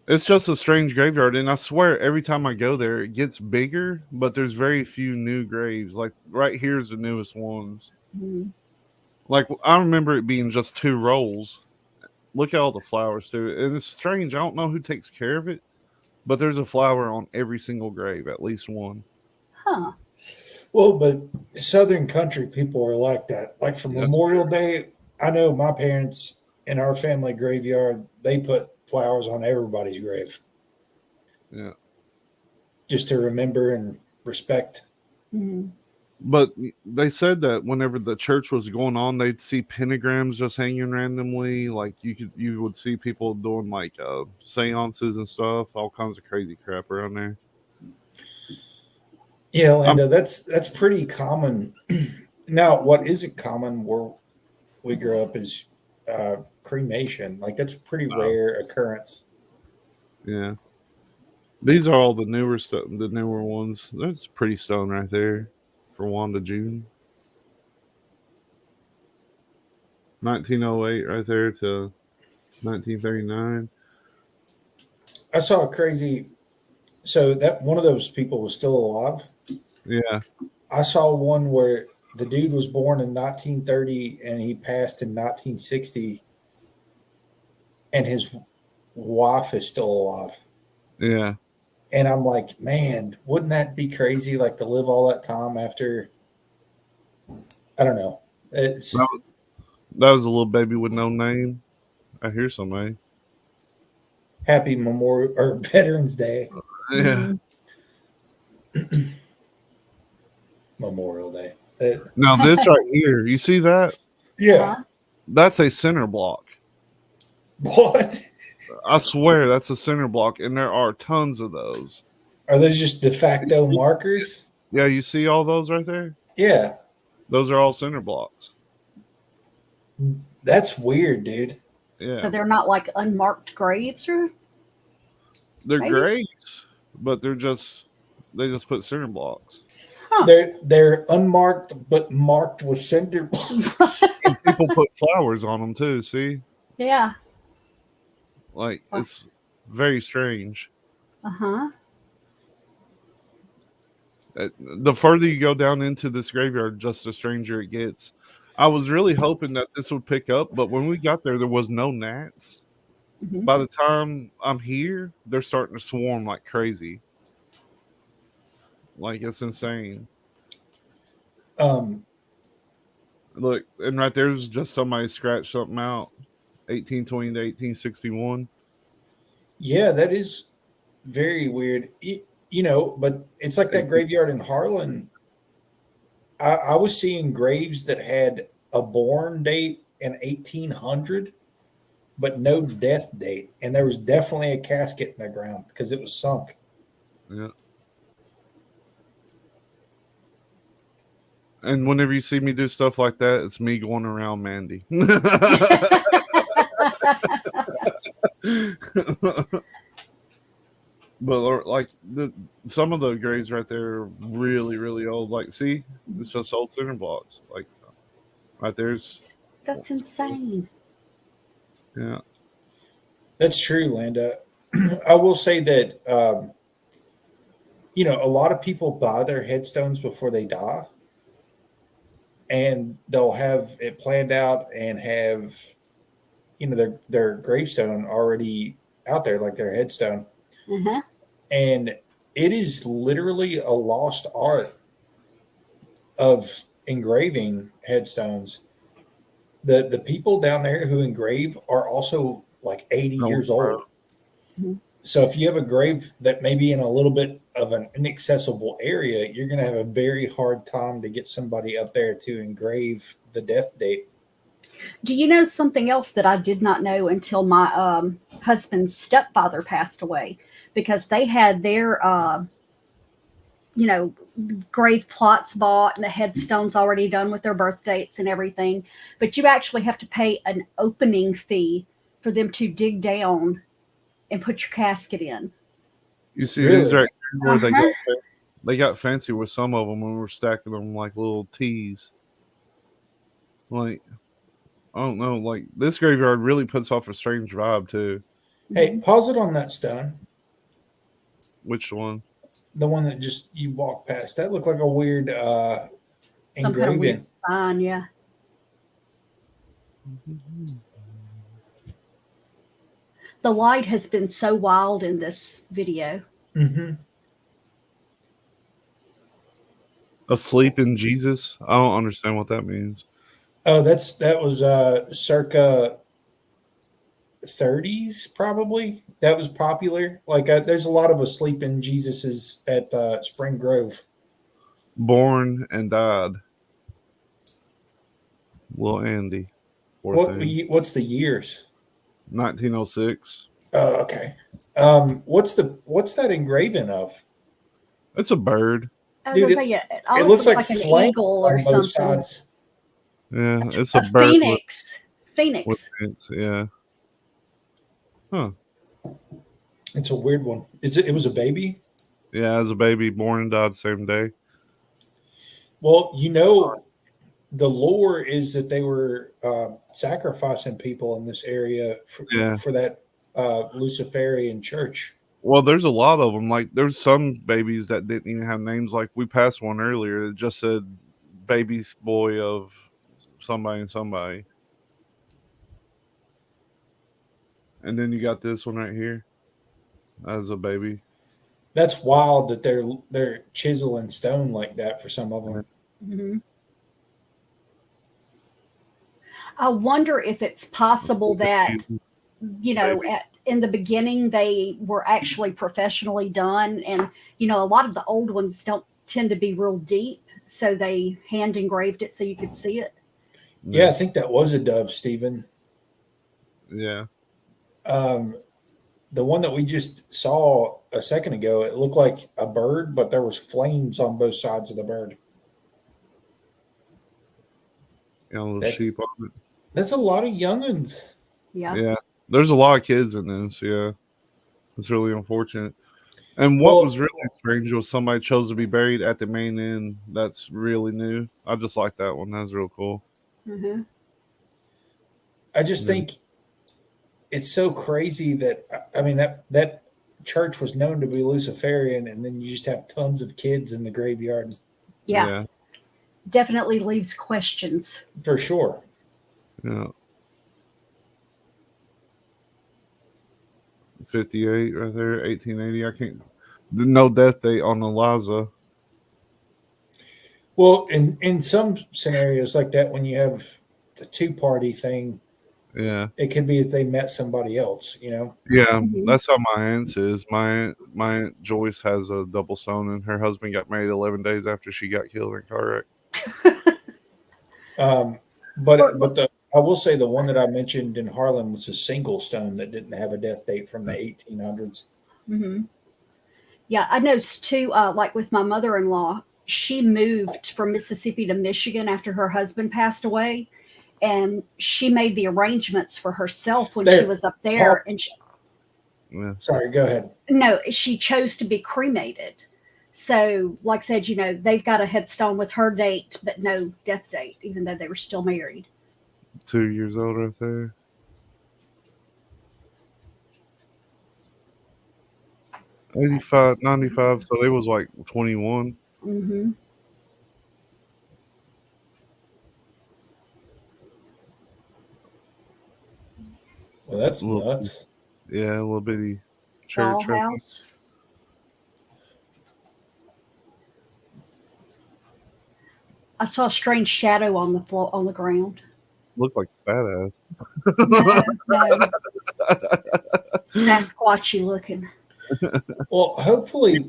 S3: It's just a strange graveyard, and I swear every time I go there, it gets bigger, but there's very few new graves. Like right here's the newest ones.
S2: Mm-hmm.
S3: Like I remember it being just 2 rolls. Look at all the flowers to it. And it's strange. I don't know who takes care of it, but there's a flower on every single grave, at least one.
S2: Huh.
S1: Well, but Southern country people are like that. Like for Memorial Day, I know my parents in our family graveyard, they put flowers on everybody's grave.
S3: Yeah.
S1: Just to remember and respect.
S2: Mm-hmm.
S3: But they said that whenever the church was going on, they'd see pentagrams just hanging randomly. Like you would see people doing like seances and stuff, all kinds of crazy crap around there.
S1: Yeah, Linda, that's pretty common. Now, what isn't common where we grew up is cremation. Like that's a pretty rare occurrence.
S3: Yeah. These are all the newer stuff, the newer ones. That's pretty stone right there for Wanda June. 1908 right there to 1939.
S1: I saw a crazy. So that one of those people was still alive.
S3: Yeah.
S1: I saw one where the dude was born in 1930 and he passed in 1960, and his wife is still alive.
S3: Yeah.
S1: And I'm like, man, wouldn't that be crazy? Like to live all that time after. I don't know. It's
S3: that was a little baby with no name. I hear somebody.
S1: Happy Memorial or Veterans Day.
S3: Yeah.
S1: Memorial Day.
S3: Now this right here, you see that?
S1: Yeah.
S3: That's a center block.
S1: What?
S3: I swear that's a center block, and there are tons of those.
S1: Are those just de facto markers?
S3: Yeah, you see all those right there?
S1: Yeah.
S3: Those are all center blocks.
S1: That's weird, dude.
S3: Yeah.
S2: So they're not like unmarked graves, or
S3: they're
S2: maybe?
S3: great, but they just put center blocks.
S2: Huh.
S1: They're unmarked but marked with cinder blocks.
S3: And people put flowers on them too. See?
S2: Yeah.
S3: Like it's very strange.
S2: Uh-huh.
S3: The further you go down into this graveyard, just the stranger it gets. I was really hoping that this would pick up, but when we got there was no gnats. Mm-hmm. By the time I'm here, they're starting to swarm like crazy. Like it's insane. Look, and right there's just somebody scratched something out. 1820 to 1861.
S1: Yeah, that is very weird. You know, but it's like that graveyard in Harlan. I was seeing graves that had a born date in 1800, but no death date. And there was definitely a casket in the ground because it was sunk.
S3: Yeah. And whenever you see me do stuff like that, it's me going around Mandy. But like some of the graves right there are really, really old. Like, see, it's just old center blocks. Like, right there's.
S2: That's insane.
S3: Yeah,
S1: that's true, Linda. I will say that you know, a lot of people buy their headstones before they die, and they'll have it planned out and have, you know, their gravestone already out there, like their headstone.
S2: Uh-huh.
S1: And it is literally a lost art of engraving headstones. The people down there who engrave are also like 80 years old. Mm-hmm. So if you have a grave that may be in a little bit of an inaccessible area, you're going to have a very hard time to get somebody up there to engrave the death date.
S2: Do you know something else that I did not know until my husband's stepfather passed away? Because they had their, you know, grave plots bought and the headstones already done with their birth dates and everything. But you actually have to pay an opening fee for them to dig down and put your casket in.
S3: You see
S1: Really?
S3: these right here where
S2: Uh-huh.
S3: they got fancy with some of them when we're stacking them like little T's. Like, I don't know, like this graveyard really puts off a strange vibe too.
S1: Hey, pause it on that stone.
S3: Which one?
S1: The one that just you walked past. That looked like a weird
S2: Some kind of weird
S1: engraving.
S2: sign, yeah. The light has been so wild in this video.
S1: Mm-hmm.
S3: Asleep in Jesus? I don't understand what that means.
S1: Oh, that was circa 30s probably. That was popular. Like there's a lot of asleep in Jesuses at Spring Grove.
S3: Born and died. Little Andy.
S1: What's the years?
S3: 1906.
S1: Oh, okay. What's that engraving of?
S3: It's a bird.
S2: I was
S1: Dude,
S2: gonna say, yeah, it always
S1: looks
S2: looks
S1: like
S2: like an
S1: flames
S2: eagle or
S1: on both
S2: something.
S1: sides.
S3: Yeah, it's
S2: A
S3: a bird.
S2: phoenix.
S3: With, yeah. Huh.
S1: It's a weird one. It was a baby?
S3: Yeah, as a baby, born and died same day.
S1: Well, you know, the lore is that they were sacrificing people in this area for that Luciferian church.
S3: Well, there's a lot of them. Like, there's some babies that didn't even have names. Like, we passed one earlier that just said baby's boy of somebody and somebody. And then you got this one right here as a baby.
S1: That's wild that they're chiseling stone like that for some of them.
S2: Mm-hmm. I wonder if it's possible that, you know, in the beginning they were actually professionally done, and you know, a lot of the old ones don't tend to be real deep, so they hand engraved it so you could see it.
S1: Yeah, I think that was a dove, Stephen.
S3: Yeah.
S1: The one that we just saw a second ago, it looked like a bird, but there was flames on both sides of the bird.
S3: Yeah, a little sheep on it.
S1: That's a lot of youngins.
S2: Yeah.
S3: Yeah. There's a lot of kids in this. Yeah. It's really unfortunate. And what was really strange was somebody chose to be buried at the main end. That's really new. I just like that one. That's real cool.
S2: Mm-hmm.
S1: I just think it's so crazy that, I mean, that church was known to be Luciferian, and then you just have tons of kids in the graveyard.
S2: Yeah. Definitely leaves questions.
S1: For sure.
S3: Yeah. 58 right there, 1880. I can't. No death date on Eliza.
S1: Well, in some scenarios like that, when you have the two-party thing, it could be that they met somebody else, you know.
S3: Yeah, that's how my aunt's is. My aunt Joyce has a double stone, and her husband got married 11 days after she got killed in a car wreck.
S1: But I will say the one that I mentioned in Harlem was a single stone that didn't have a death date from the 1800s.
S2: Mm-hmm. Yeah, I noticed too, like with my mother-in-law, she moved from Mississippi to Michigan after her husband passed away, and she made the arrangements for herself when she was up there. And
S1: sorry, go ahead.
S2: No, she chose to be cremated. So, like I said, you know, they've got a headstone with her date, but no death date, even though they were still married.
S3: 2 years old right there. 85, 95, so they was like 21.
S2: Mm-hmm.
S1: Well, that's nuts.
S3: Yeah, a little bitty church
S2: house. I saw a strange shadow on the floor, on the ground.
S3: Looked like a badass.
S2: No. Sasquatchy looking.
S1: Well, hopefully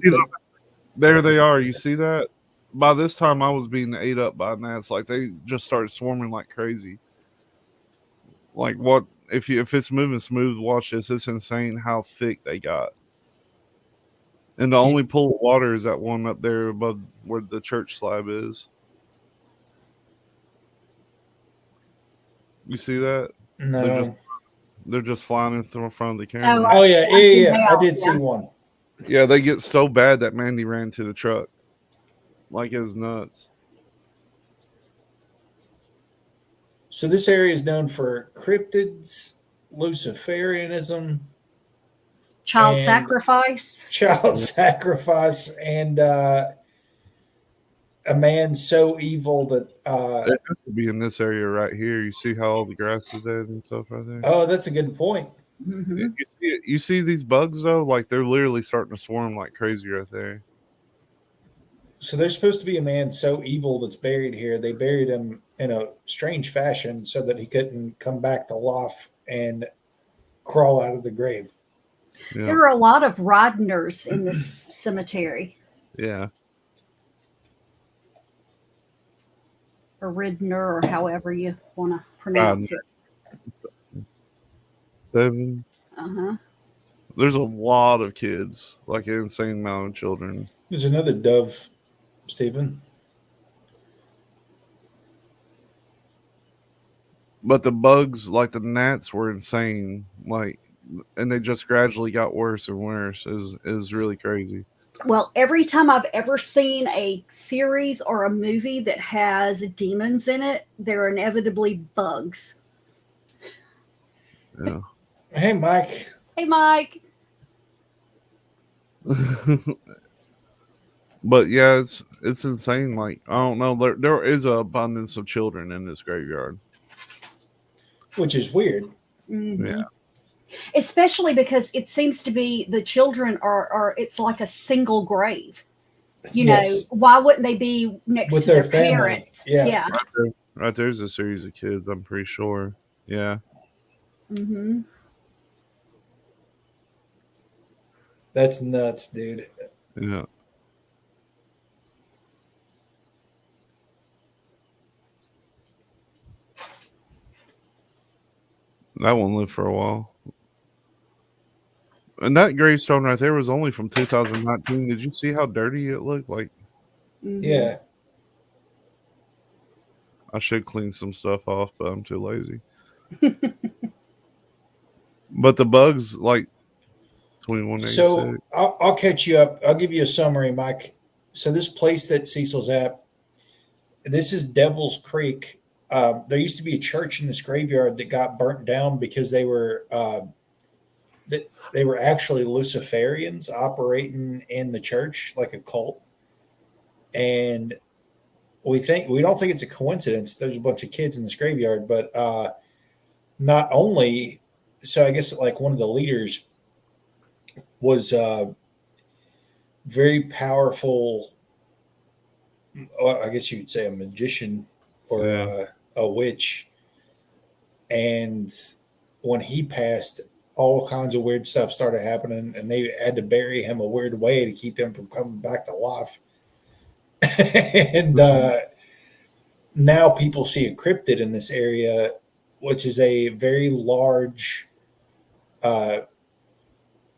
S3: there they are. You see that? By this time, I was being ate up by gnats. Like, they just started swarming like crazy. Like what if it's moving smooth, watch this. It's insane how thick they got. And the only pool of water is that one up there above where the church slab is. You see that?
S1: No.
S3: They're just flying in front of the camera.
S1: Oh yeah. I did see one.
S3: Yeah, they get so bad that Mandy ran to the truck. Like it was nuts.
S1: So this area is known for cryptids, Luciferianism,
S2: Child sacrifice,
S1: and a man so evil that
S3: it has to be in this area right here. You see how all the grass is dead and stuff right there.
S1: Oh, that's a good point.
S2: Mm-hmm.
S3: You see these bugs though, like they're literally starting to swarm like crazy right there.
S1: So there's supposed to be a man so evil that's buried here. They buried him in a strange fashion so that he couldn't come back to life and crawl out of the grave.
S3: Yeah.
S2: There are a lot of Rodners in this cemetery.
S3: Yeah.
S2: Or Ridner, or however you want to pronounce it.
S3: 7.
S2: Uh-huh.
S3: There's a lot of kids, like an insane amount of children.
S1: There's another dove, Stephen.
S3: But the bugs, like the gnats, were insane. Like, and they just gradually got worse and worse. Is really crazy.
S2: Well, every time I've ever seen a series or a movie that has demons in it, there are inevitably bugs.
S3: Yeah.
S1: Hey, Mike.
S2: Hey, Mike.
S3: But yeah, it's insane. Like, I don't know. There is an abundance of children in this graveyard,
S1: which is weird.
S2: Mm-hmm.
S3: Yeah.
S2: Especially because it seems to be the children are it's like a single grave. You know, why wouldn't they be next
S1: with
S2: to their
S1: family?
S2: Parents?
S1: Yeah.
S3: Right there's a series of kids, I'm pretty sure. Yeah.
S2: Mm-hmm.
S1: That's nuts, dude.
S3: Yeah. That one lived for a while. And that gravestone right there was only from 2019. Did you see how dirty it looked? Like,
S1: yeah.
S3: I should clean some stuff off, but I'm too lazy. But the bugs, like 2186.
S1: So I'll catch you up. I'll give you a summary, Mike. So this place that Cecil's at, this is Devil's Creek. There used to be a church in this graveyard that got burnt down because they were actually Luciferians operating in the church like a cult. And we don't think it's a coincidence. There's a bunch of kids in this graveyard, but not only. So I guess like one of the leaders was very powerful. I guess you could say a magician or a witch. And when he passed, all kinds of weird stuff started happening, and they had to bury him a weird way to keep him from coming back to life. And now people see a cryptid in this area, which is a very large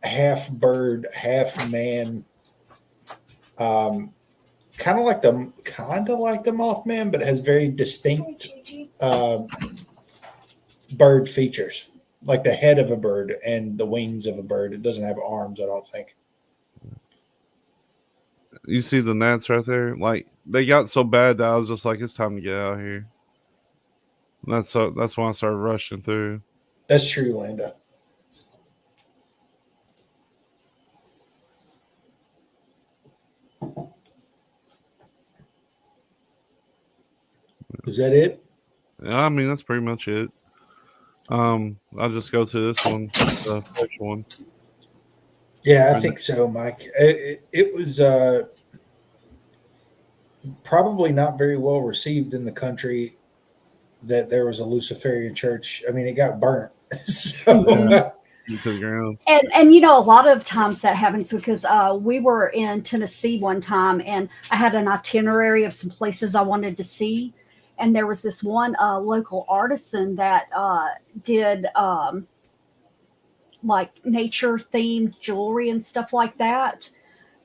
S1: half bird, half man, kind of like the Mothman, but has very distinct bird features, like the head of a bird and the wings of a bird. It doesn't have arms, I don't think.
S3: You see the gnats right there? Like, they got so bad that I was just like, it's time to get out of here. And that's when I started rushing through.
S1: That's true, Landa. Is that it?
S3: Yeah, I mean, that's pretty much it. I'll just go to this one, the first one.
S1: Yeah, I think so, Mike. It was probably not very well received in the country that there was a Luciferian church. I mean, it got burnt. So,
S3: to the ground.
S2: And you know, a lot of times that happens because we were in Tennessee one time, and I had an itinerary of some places I wanted to see. and there was this one local artisan that did like nature themed jewelry and stuff like that.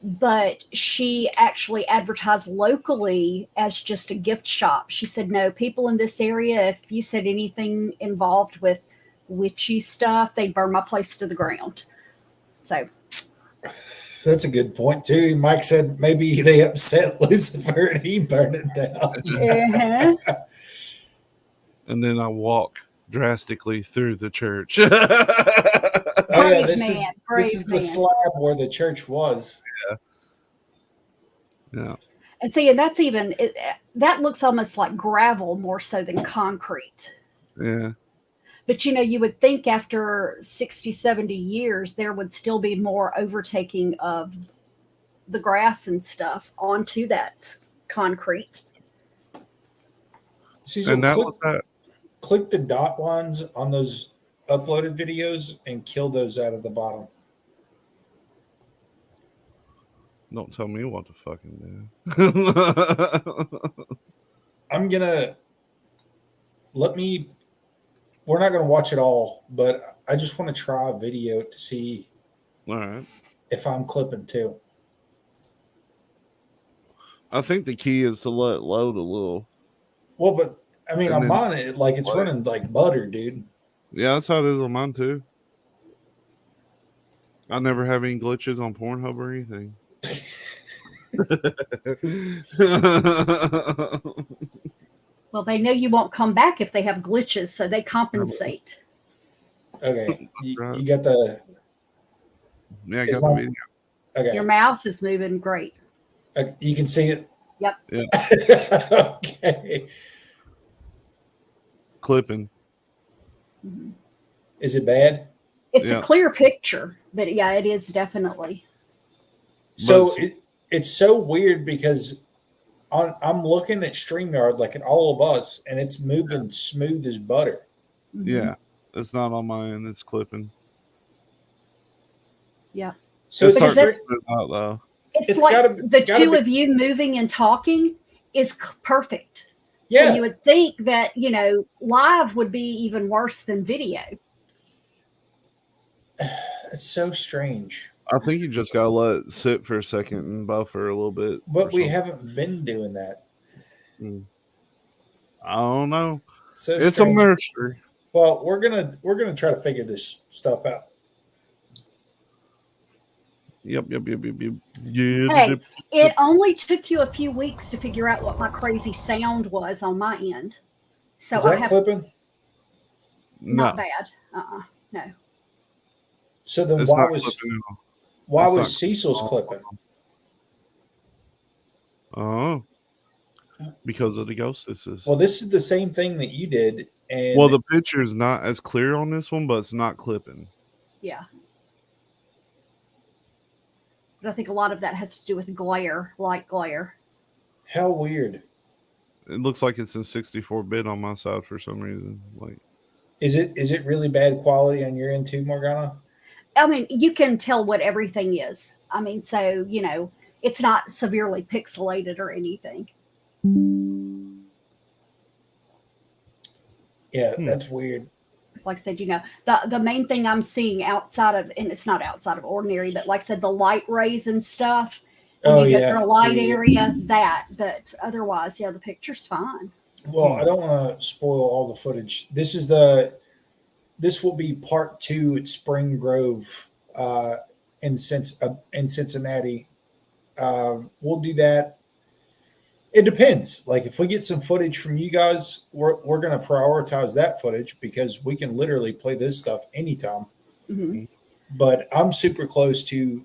S2: But she actually advertised locally as just a gift shop. She said, no, people in this area, if you said anything involved with witchy stuff, they'd burn my place to the ground. So
S1: that's a good point too. Mike said maybe they upset Lucifer and he burned it down.
S3: And then I walk drastically through the church.
S1: Oh yeah, this is the slab where the church was.
S3: Yeah.
S2: And see, and that's even that looks almost like gravel more so than concrete.
S3: Yeah.
S2: But you would think after 60, 70 years, there would still be more overtaking of the grass and stuff onto that concrete.
S1: See,
S3: and that was that.
S1: Click the dot lines on those uploaded videos and kill those out of the bottom.
S3: Don't tell me what to fucking do.
S1: I'm gonna we're not gonna watch it all, but I just want to try a video to see
S3: All right.
S1: if I'm clipping too.
S3: I think the key is to let it load a little.
S1: Well, but I mean,
S3: And
S1: I'm
S3: then
S1: on it like it's running like butter, dude.
S3: Yeah, that's how it is on mine too. I never have any glitches on Pornhub or anything.
S2: Well, they know you won't come back if they have glitches, so they compensate.
S1: Okay, you
S3: Right.
S1: got the.
S3: Yeah, I
S1: Is
S3: got the
S1: my-
S3: video.
S1: Okay,
S2: Your mouse is moving great.
S1: you can see it.
S2: Yep.
S3: Yeah.
S1: Okay.
S3: Clipping.
S2: Mhm.
S1: Is it bad?
S2: It's
S3: Yeah.
S2: a clear picture, but yeah, it is definitely.
S1: So
S3: But-
S1: it's so weird because I'm looking at StreamYard like at all of us, and it's moving smooth as butter.
S2: Mhm.
S3: Yeah. It's not on my end, it's clipping.
S2: Yeah.
S1: So
S3: It's
S2: Because
S3: starting to
S2: that's-
S3: smooth out though.
S2: It's
S1: It's
S2: like the
S1: gotta
S2: two
S1: be-
S2: of you moving and talking is perfect.
S1: yeah,
S2: So you would think that, live would be even worse than video.
S1: it's so strange.
S3: I think you just gotta let it sit for a second and buffer a little bit.
S1: But
S3: or
S1: we
S3: something.
S1: haven't been doing that.
S3: I don't know.
S1: So
S3: It's
S1: strange.
S3: a mystery.
S1: Well, we're gonna try to figure this stuff out.
S3: Yep.
S2: Hey, it only took you a few weeks to figure out what my crazy sound was on my end. So
S1: Is
S2: I
S1: that
S2: have
S1: clipping?
S2: not
S3: No,
S2: bad. No.
S1: So then
S3: it's
S1: why
S3: not
S1: was
S3: clipping at all.
S1: why
S3: It's
S1: was
S3: not
S1: Cecil's
S3: clipping.
S1: clipping?
S3: Oh, because of the ghostesses.
S1: Well, this is the same thing that you did, and
S3: Well, the picture is not as clear on this one, but it's not clipping.
S2: Yeah. But I think a lot of that has to do with glare, light glare.
S1: how weird
S3: It looks like it's in 64-bit on my side for some reason. Like,
S1: is it? Is it really bad quality on your end too, Morgana?
S2: I mean, you can tell what everything is. I mean, so, it's not severely pixelated or anything.
S1: Yeah, that's weird.
S2: Like I said, the main thing I'm seeing outside of, and it's not outside of ordinary, but like I said, the light rays and stuff.
S1: Oh,
S2: you
S1: yeah.
S2: Through a light
S1: Yeah, yeah.
S2: area, but otherwise, yeah, the picture's fine.
S1: Well, I don't want to spoil all the footage. This will be part 2 at Spring Grove in Cincinnati. We'll do that. It depends. Like if we get some footage from you guys, we're going to prioritize that footage because we can literally play this stuff anytime.
S2: Hmm.
S1: But I'm super close to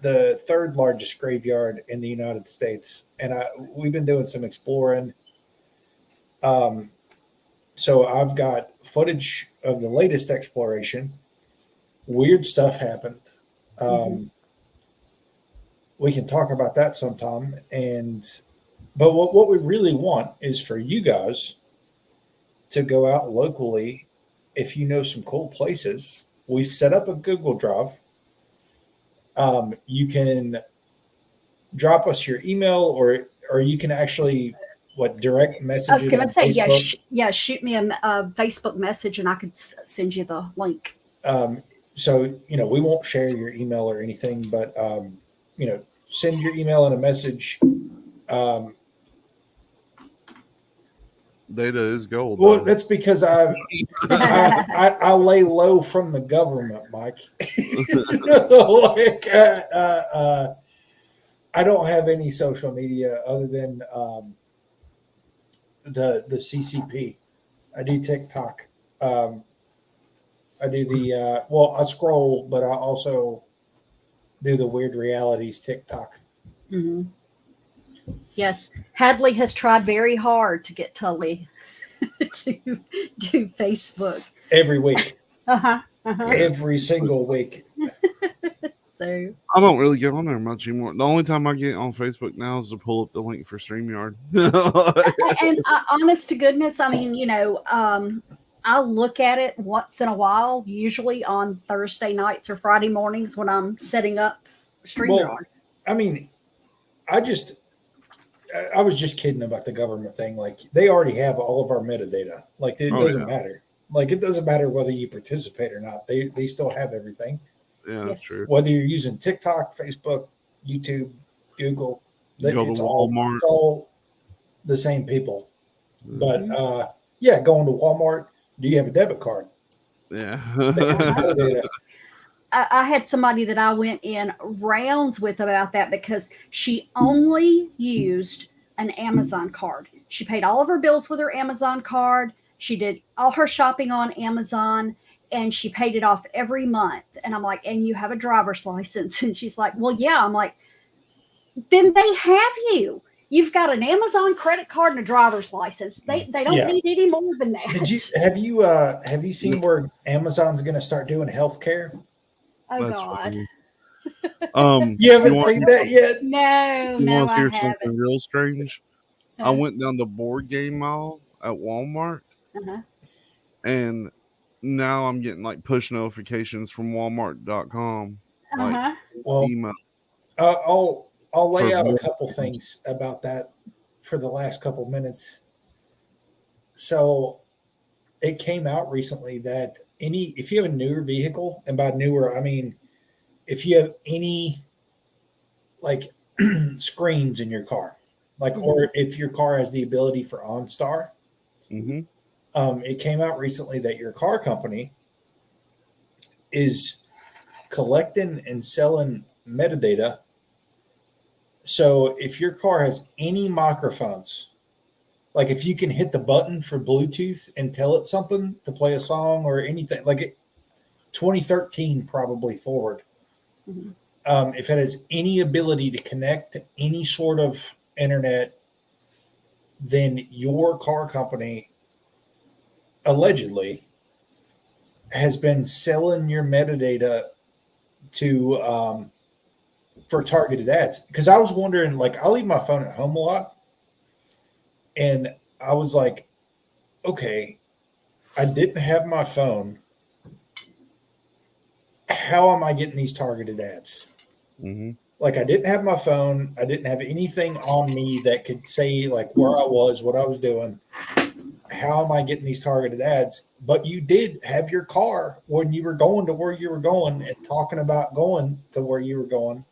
S1: the third largest graveyard in the United States, and we've been doing some exploring. So I've got footage of the latest exploration. Weird stuff happened. We can talk about that sometime. But what we really want is for you guys to go out locally. If you know some cool places, we've set up a Google Drive. You can drop us your email, or you can actually what direct
S2: I
S1: messages
S2: was going
S1: on
S2: to say,
S1: Facebook.
S2: shoot me a Facebook message and I could send you the link.
S1: So, we won't share your email or anything, but, send your email and a message.
S3: Data is gold.
S1: Well,
S3: though.
S1: that's because I lay low from the government, Mike. Like, I don't have any social media other than the CCP. I do TikTok. I do the I scroll, but I also do the weird realities TikTok.
S2: Mm-hmm. Yes, Hadley has tried very hard to get Tully to do Facebook
S1: Every week.
S2: Uh-huh. Uh-huh.
S1: Every single week.
S2: So
S3: I don't really get on there much anymore. The only time I get on Facebook now is to pull up the link for StreamYard.
S2: and honest to goodness, I mean, I look at it once in a while, usually on Thursday nights or Friday mornings when I'm setting up StreamYard.
S1: Well, I mean, I was just kidding about the government thing. Like, they already have all of our metadata. Like, it doesn't matter. Like, it doesn't matter whether you participate or not. They still have everything.
S3: Yeah, that's true.
S1: Whether you're using TikTok, Facebook, YouTube, Google, it's all the same people. Mm-hmm. But going to Walmart, do you have a debit card?
S3: Yeah.
S2: I had somebody that I went in rounds with about that because she only used an Amazon card. She paid all of her bills with her Amazon card. She did all her shopping on Amazon and she paid it off every month. And I'm like, and you have a driver's license? And she's like, well, yeah. I'm like, then they have you. You've got an Amazon credit card and a driver's license. They don't need any more than that.
S1: Have you seen where Amazon's going to start doing healthcare?
S2: Oh, that's God.
S1: You haven't seen that yet?
S2: No,
S3: you want to hear
S2: haven't.
S3: Something real strange? I went down the board game mall at Walmart, and now I'm getting like push notifications from Walmart.com, like email.
S1: I'll lay out a couple things about that for the last couple minutes. So it came out recently that if you have a newer vehicle, and by newer I mean if you have any like screens in your car, like or if your car has the ability for OnStar, it came out recently that your car company is collecting and selling metadata. So if your car has any microphones, like if you can hit the button for Bluetooth and tell it something to play a song or anything, like 2013 probably forward, if it has any ability to connect to any sort of internet, then your car company allegedly has been selling your metadata to for targeted ads. Because I was wondering, like, I leave my phone at home a lot, and I was like, okay, I didn't have my phone. How am I getting these targeted ads? Like, I didn't have my phone. I didn't have anything on me that could say like where I was, what I was doing. How am I getting these targeted ads? But you did have your car when you were going to where you were going and talking about going to where you were going.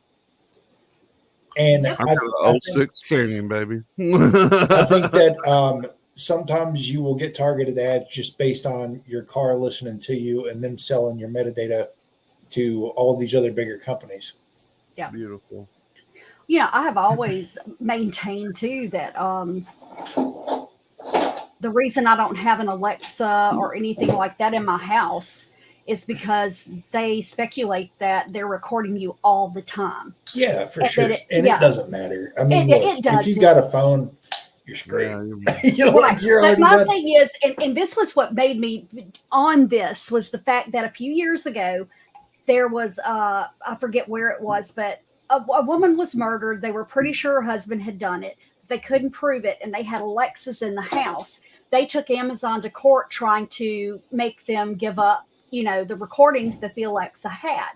S1: And
S3: I think 06 Canyon, baby.
S1: I think that sometimes you will get targeted ads just based on your car listening to you and them selling your metadata to all these other bigger companies.
S2: Yeah.
S3: Beautiful.
S2: I have always maintained too that the reason I don't have an Alexa or anything like that in my house is because they speculate that they're recording you all the time.
S1: Yeah, for sure. It doesn't matter. I mean,
S2: it does.
S1: If you've got a phone, you're screwed. You're
S2: my thing is, and this was what made me on this, was the fact that a few years ago, there was, I forget where it was, but a woman was murdered. They were pretty sure her husband had done it. They couldn't prove it, and they had Alexas in the house. They took Amazon to court trying to make them give up, the recordings that the Alexa had.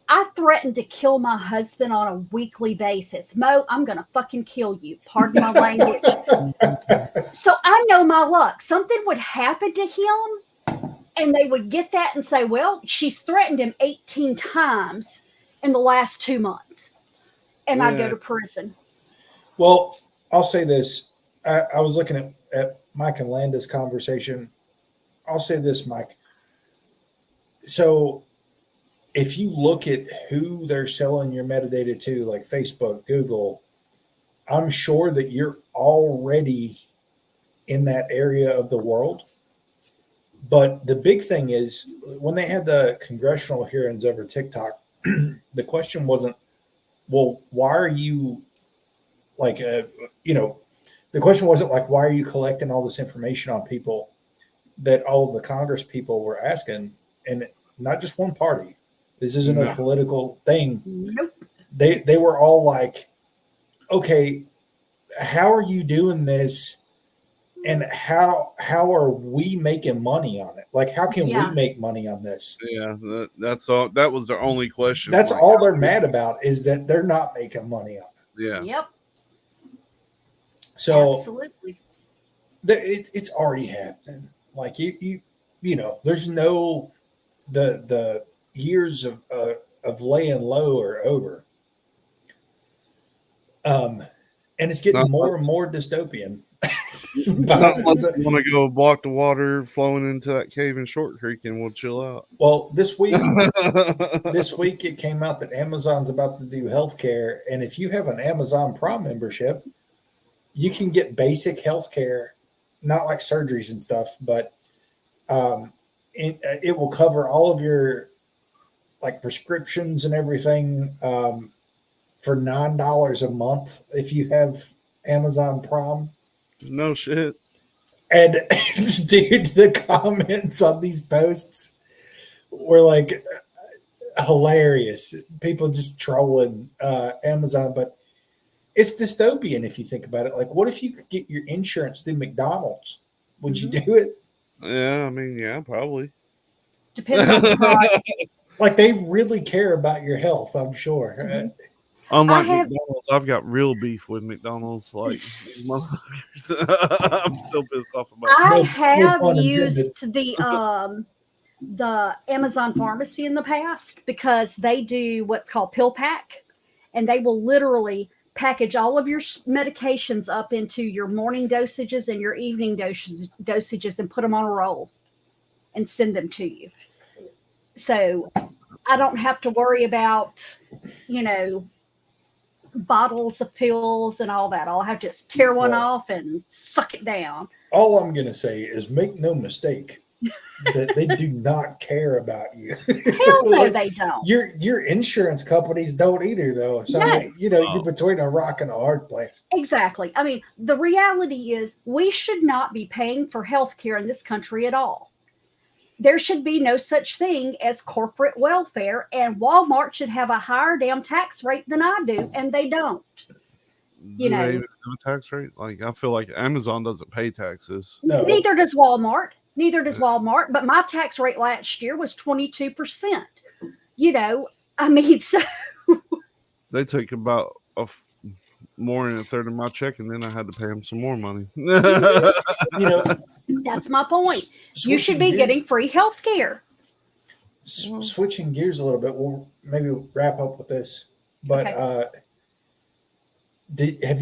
S2: I threatened to kill my husband on a weekly basis. Mo, I'm going to fucking kill you. Pardon my language. So I know my luck. Something would happen to him, and they would get that and say, well, she's threatened him 18 times in the last 2 months. And I go to prison.
S1: Well, I'll say this. I was looking at Mike and Landa's conversation. I'll say this, Mike. So if you look at who they're selling your metadata to, like Facebook, Google, I'm sure that you're already in that area of the world. But the big thing is when they had the congressional hearings over TikTok, the question wasn't, well, why are you like, the question wasn't like, why are you collecting all this information on people that all of the Congress people were asking? And not just one party. This isn't a political thing.
S2: Nope.
S1: They were all like, okay, how are you doing this? And how are we making money on it? Like, how can we make money on this?
S3: Yeah, that's all. That was their only question.
S1: That's all they're mad about, is that they're not making money on it.
S3: Yeah.
S2: Yep.
S1: So
S2: absolutely,
S1: it's already happening. Like you there's no the years of laying low are over. And it's getting more and more dystopian.
S3: Not unless you want to go block the water flowing into that cave in Short Creek and we'll chill out.
S1: Well, this week it came out that Amazon's about to do healthcare, and if you have an Amazon Prime membership, you can get basic healthcare, not like surgeries and stuff, but it will cover all of your like prescriptions and everything for $9 a month if you have Amazon Prime.
S3: No shit.
S1: And dude, the comments on these posts were like hilarious. People just trolling Amazon, but it's dystopian if you think about it. Like, what if you could get your insurance through McDonald's? Would you do it?
S3: Yeah, I mean, yeah, probably.
S2: depends on the price.
S3: Like,
S1: they really care about your health, I'm sure. Mm-hmm.
S3: Unlike McDonald's, I've got real beef with McDonald's. Like, I'm still pissed off about it.
S2: I have used the Amazon pharmacy in the past because they do what's called pill pack, and they will literally package all of your medications up into your morning dosages and your evening dosages and put them on a roll and send them to you. So I don't have to worry about, bottles of pills and all that. I'll have to just tear one off and suck it down.
S1: All I'm going to say is make no mistake that they do not care about you.
S2: Hell no, they don't.
S1: Your insurance companies don't either, though. So, you're between a rock and a hard place.
S2: Exactly. I mean, the reality is we should not be paying for health care in this country at all. There should be no such thing as corporate welfare, and Walmart should have a higher damn tax rate than I do, and they don't.
S3: Do they even have a tax rate? Like, I feel like Amazon doesn't pay taxes.
S2: No. Neither does Walmart. But my tax rate last year was 22%. So
S3: they took about more than a third of my check, and then I had to pay them some more money.
S2: That's my point. You should be getting free health care.
S1: Switching gears a little bit, we'll maybe wrap up with this. But have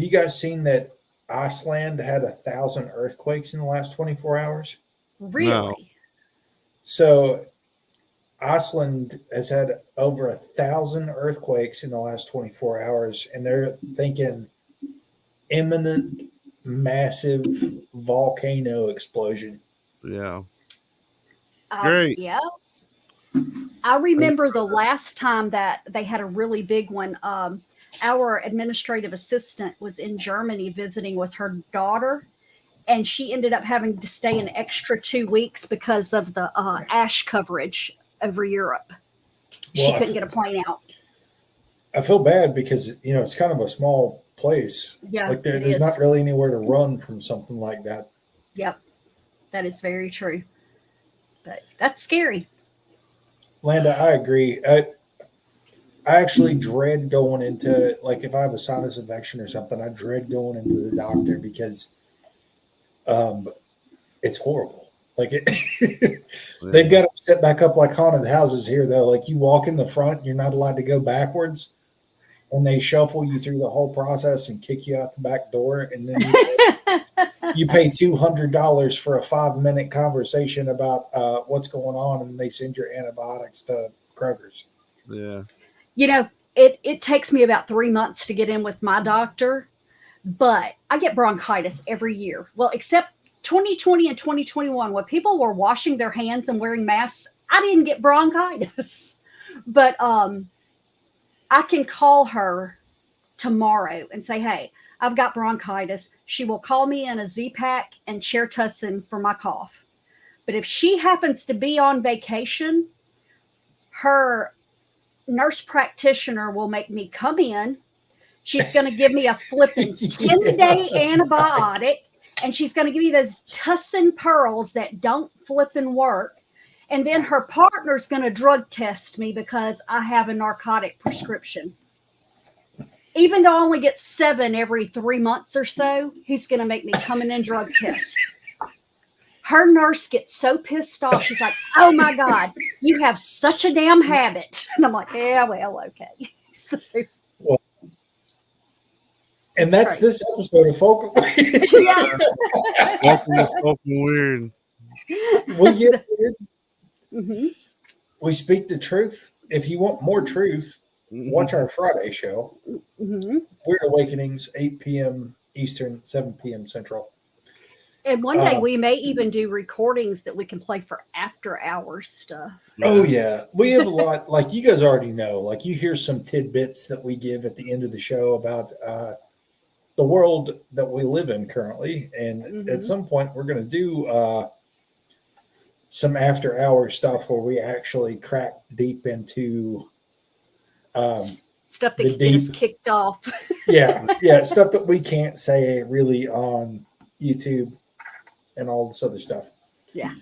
S1: you guys seen that Iceland had 1,000 earthquakes in the last 24 hours?
S2: Really? No.
S1: So Iceland has had over 1,000 earthquakes in the last 24 hours, and they're thinking imminent, massive volcano explosion.
S3: Yeah. Great.
S2: Yeah. I remember the last time that they had a really big one. Our administrative assistant was in Germany visiting with her daughter, and she ended up having to stay an extra 2 weeks because of the ash coverage over Europe. She couldn't get a plane out.
S1: I feel bad because, it's kind of a small place.
S2: Yeah,
S1: like there's not really anywhere to run from something like that.
S2: Yep. That is very true. But that's scary.
S1: Landa, I agree. I actually dread going into, like, if I have a sinus infection or something, I dread going into the doctor because it's horrible. Like they've got them set back up like haunted houses here, though. Like you walk in the front, you're not allowed to go backwards, and they shuffle you through the whole process and kick you out the back door, and then you pay $200 for a 5-minute conversation about what's going on, and they send your antibiotics to Kroger's.
S3: Yeah.
S2: You know, it takes me about 3 months to get in with my doctor, but I get bronchitis every year. Well, except 2020 and 2021, when people were washing their hands and wearing masks, I didn't get bronchitis. But I can call her tomorrow and say, hey, I've got bronchitis. She will call me in a Z-Pack and Chertussin for my cough. But if she happens to be on vacation, her nurse practitioner will make me come in. She's going to give me a flipping 10-day antibiotic, and she's going to give me those tussin pearls that don't flipping work. And then her partner's going to drug test me because I have a narcotic prescription. Even though I only get 7 every 3 months or so, he's going to make me come in and drug test. Her nurse gets so pissed off. She's like, oh my God, you have such a damn habit. And I'm like, yeah, well, okay. So,
S1: well, and that's this episode of Folking Wyrd.
S2: Yeah.
S3: Welcome to Folking Wyrd.
S1: We get weird.
S2: Mm-hmm.
S1: We speak the truth. If you want more truth, watch our Friday show.
S2: Mm-hmm.
S1: Weird Awakenings, 8 p.m. Eastern, 7 p.m. Central.
S2: And one day we may even do recordings that we can play for after hours stuff.
S1: Oh, yeah. We have a lot, like you guys already know, like you hear some tidbits that we give at the end of the show about the world that we live in currently. And at some point, we're going to do some after hours stuff where we actually crack deep into
S2: stuff that can get us kicked off.
S1: yeah, stuff that we can't say really on YouTube and all this other stuff.
S2: Yeah.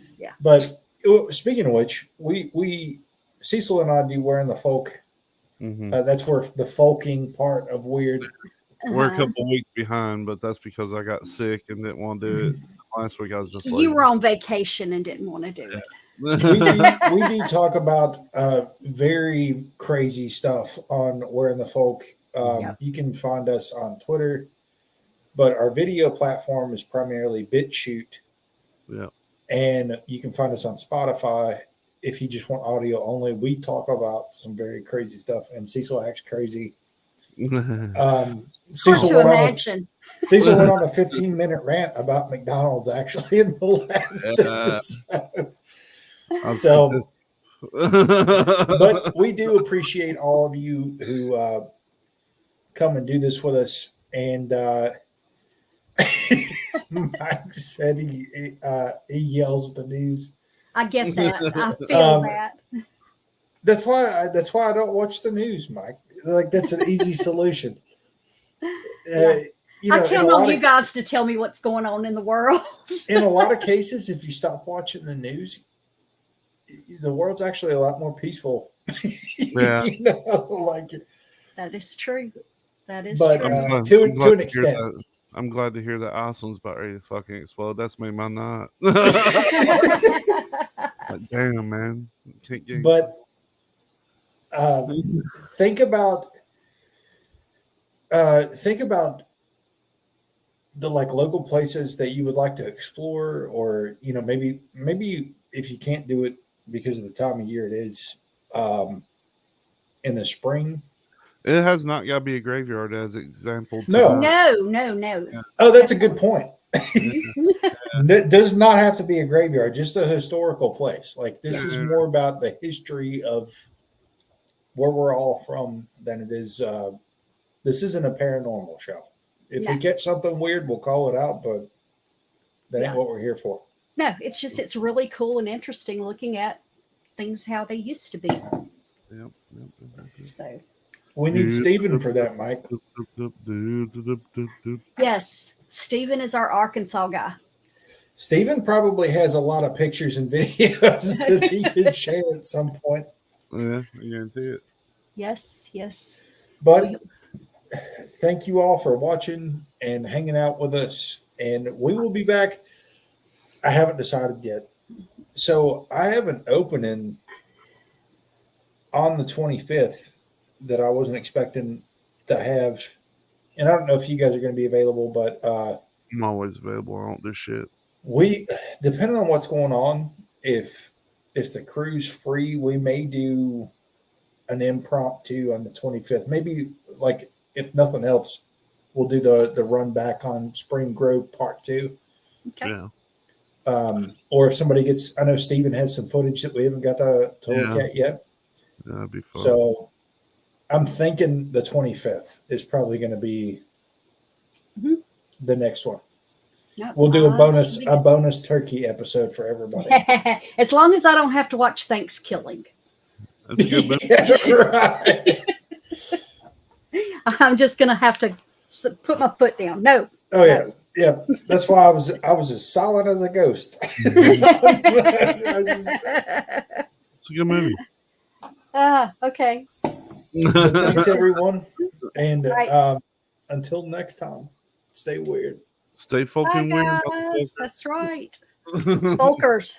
S1: But speaking of which, we Cecil and I do Wearing the Folk. That's where the folking part of Wyrd.
S3: We're a couple weeks behind, but that's because I got sick and didn't want to do it. Last week I was just
S2: you were on vacation and didn't want to do it.
S1: we do talk about very crazy stuff on Wearing the Folk. You can find us on Twitter, but our video platform is primarily BitChute.
S3: Yeah. And
S1: you can find us on Spotify if you just want audio only. We talk about some very crazy stuff, and Cecil acts crazy. Cecil went on a 15-minute rant about McDonald's actually in the last episode. So, but we do appreciate all of you who come and do this with us. And Mike said he yells at the news.
S2: I get that. I feel that.
S1: That's why I don't watch the news, Mike. Like that's an easy solution.
S2: I count on you guys to tell me what's going on in the world.
S1: In a lot of cases, if you stop watching the news, the world's actually a lot more peaceful.
S3: Yeah,
S2: that is true. That is
S1: but
S2: true.
S1: To an extent.
S3: I'm glad to hear that Iceland's about ready to fucking explode. That's made my night. Like, damn, man. Can't get.
S1: But think about the local places that you would like to explore, or maybe if you can't do it because of the time of year it is in the spring.
S3: It has not got to be a graveyard as example.
S2: No.
S3: Yeah.
S1: Oh, that's a good point. It does not have to be a graveyard, just a historical place. Like this is more about the history of where we're all from than it is. This isn't a paranormal show. If we catch something weird, we'll call it out, but that ain't what we're here for.
S2: No, it's really cool and interesting looking at things how they used to be.
S3: Yep.
S2: So
S1: we need Stephen for that, Mike.
S2: Yes, Stephen is our Arkansas guy.
S1: Stephen probably has a lot of pictures and videos that he can share at some point.
S3: Yeah, I guarantee it.
S2: Yes, yes.
S1: But thank you all for watching and hanging out with us. And we will be back. I haven't decided yet. So I have an opening on the 25th that I wasn't expecting to have. And I don't know if you guys are going to be available, but
S3: I'm always available. I don't do shit.
S1: we, depending on what's going on, if the crew's free, we may do an impromptu on the 25th. Maybe, like, if nothing else, we'll do the run back on Spring Grove Part 2.
S2: Okay.
S3: Yeah.
S1: Or if somebody gets, I know Steven has some footage that we haven't got to look
S3: Yeah.
S1: at yet.
S3: That'd be fun.
S1: So I'm thinking the 25th is probably going to be the next one.
S2: Nope,
S1: We'll do a
S2: think-
S1: bonus turkey episode for everybody.
S2: as long as I don't have to watch Thanksgiving.
S3: That's a good
S1: Yeah, right.
S2: I'm just gonna have to put my foot down. No.
S1: Oh yeah, yeah. That's why I was as silent as a ghost.
S3: It's a good movie.
S2: Okay.
S1: But thanks everyone, and
S2: Right.
S1: until next time, stay weird.
S3: Stay
S2: Bye,
S3: Folking Wyrd.
S2: guys. That's right. Folkers.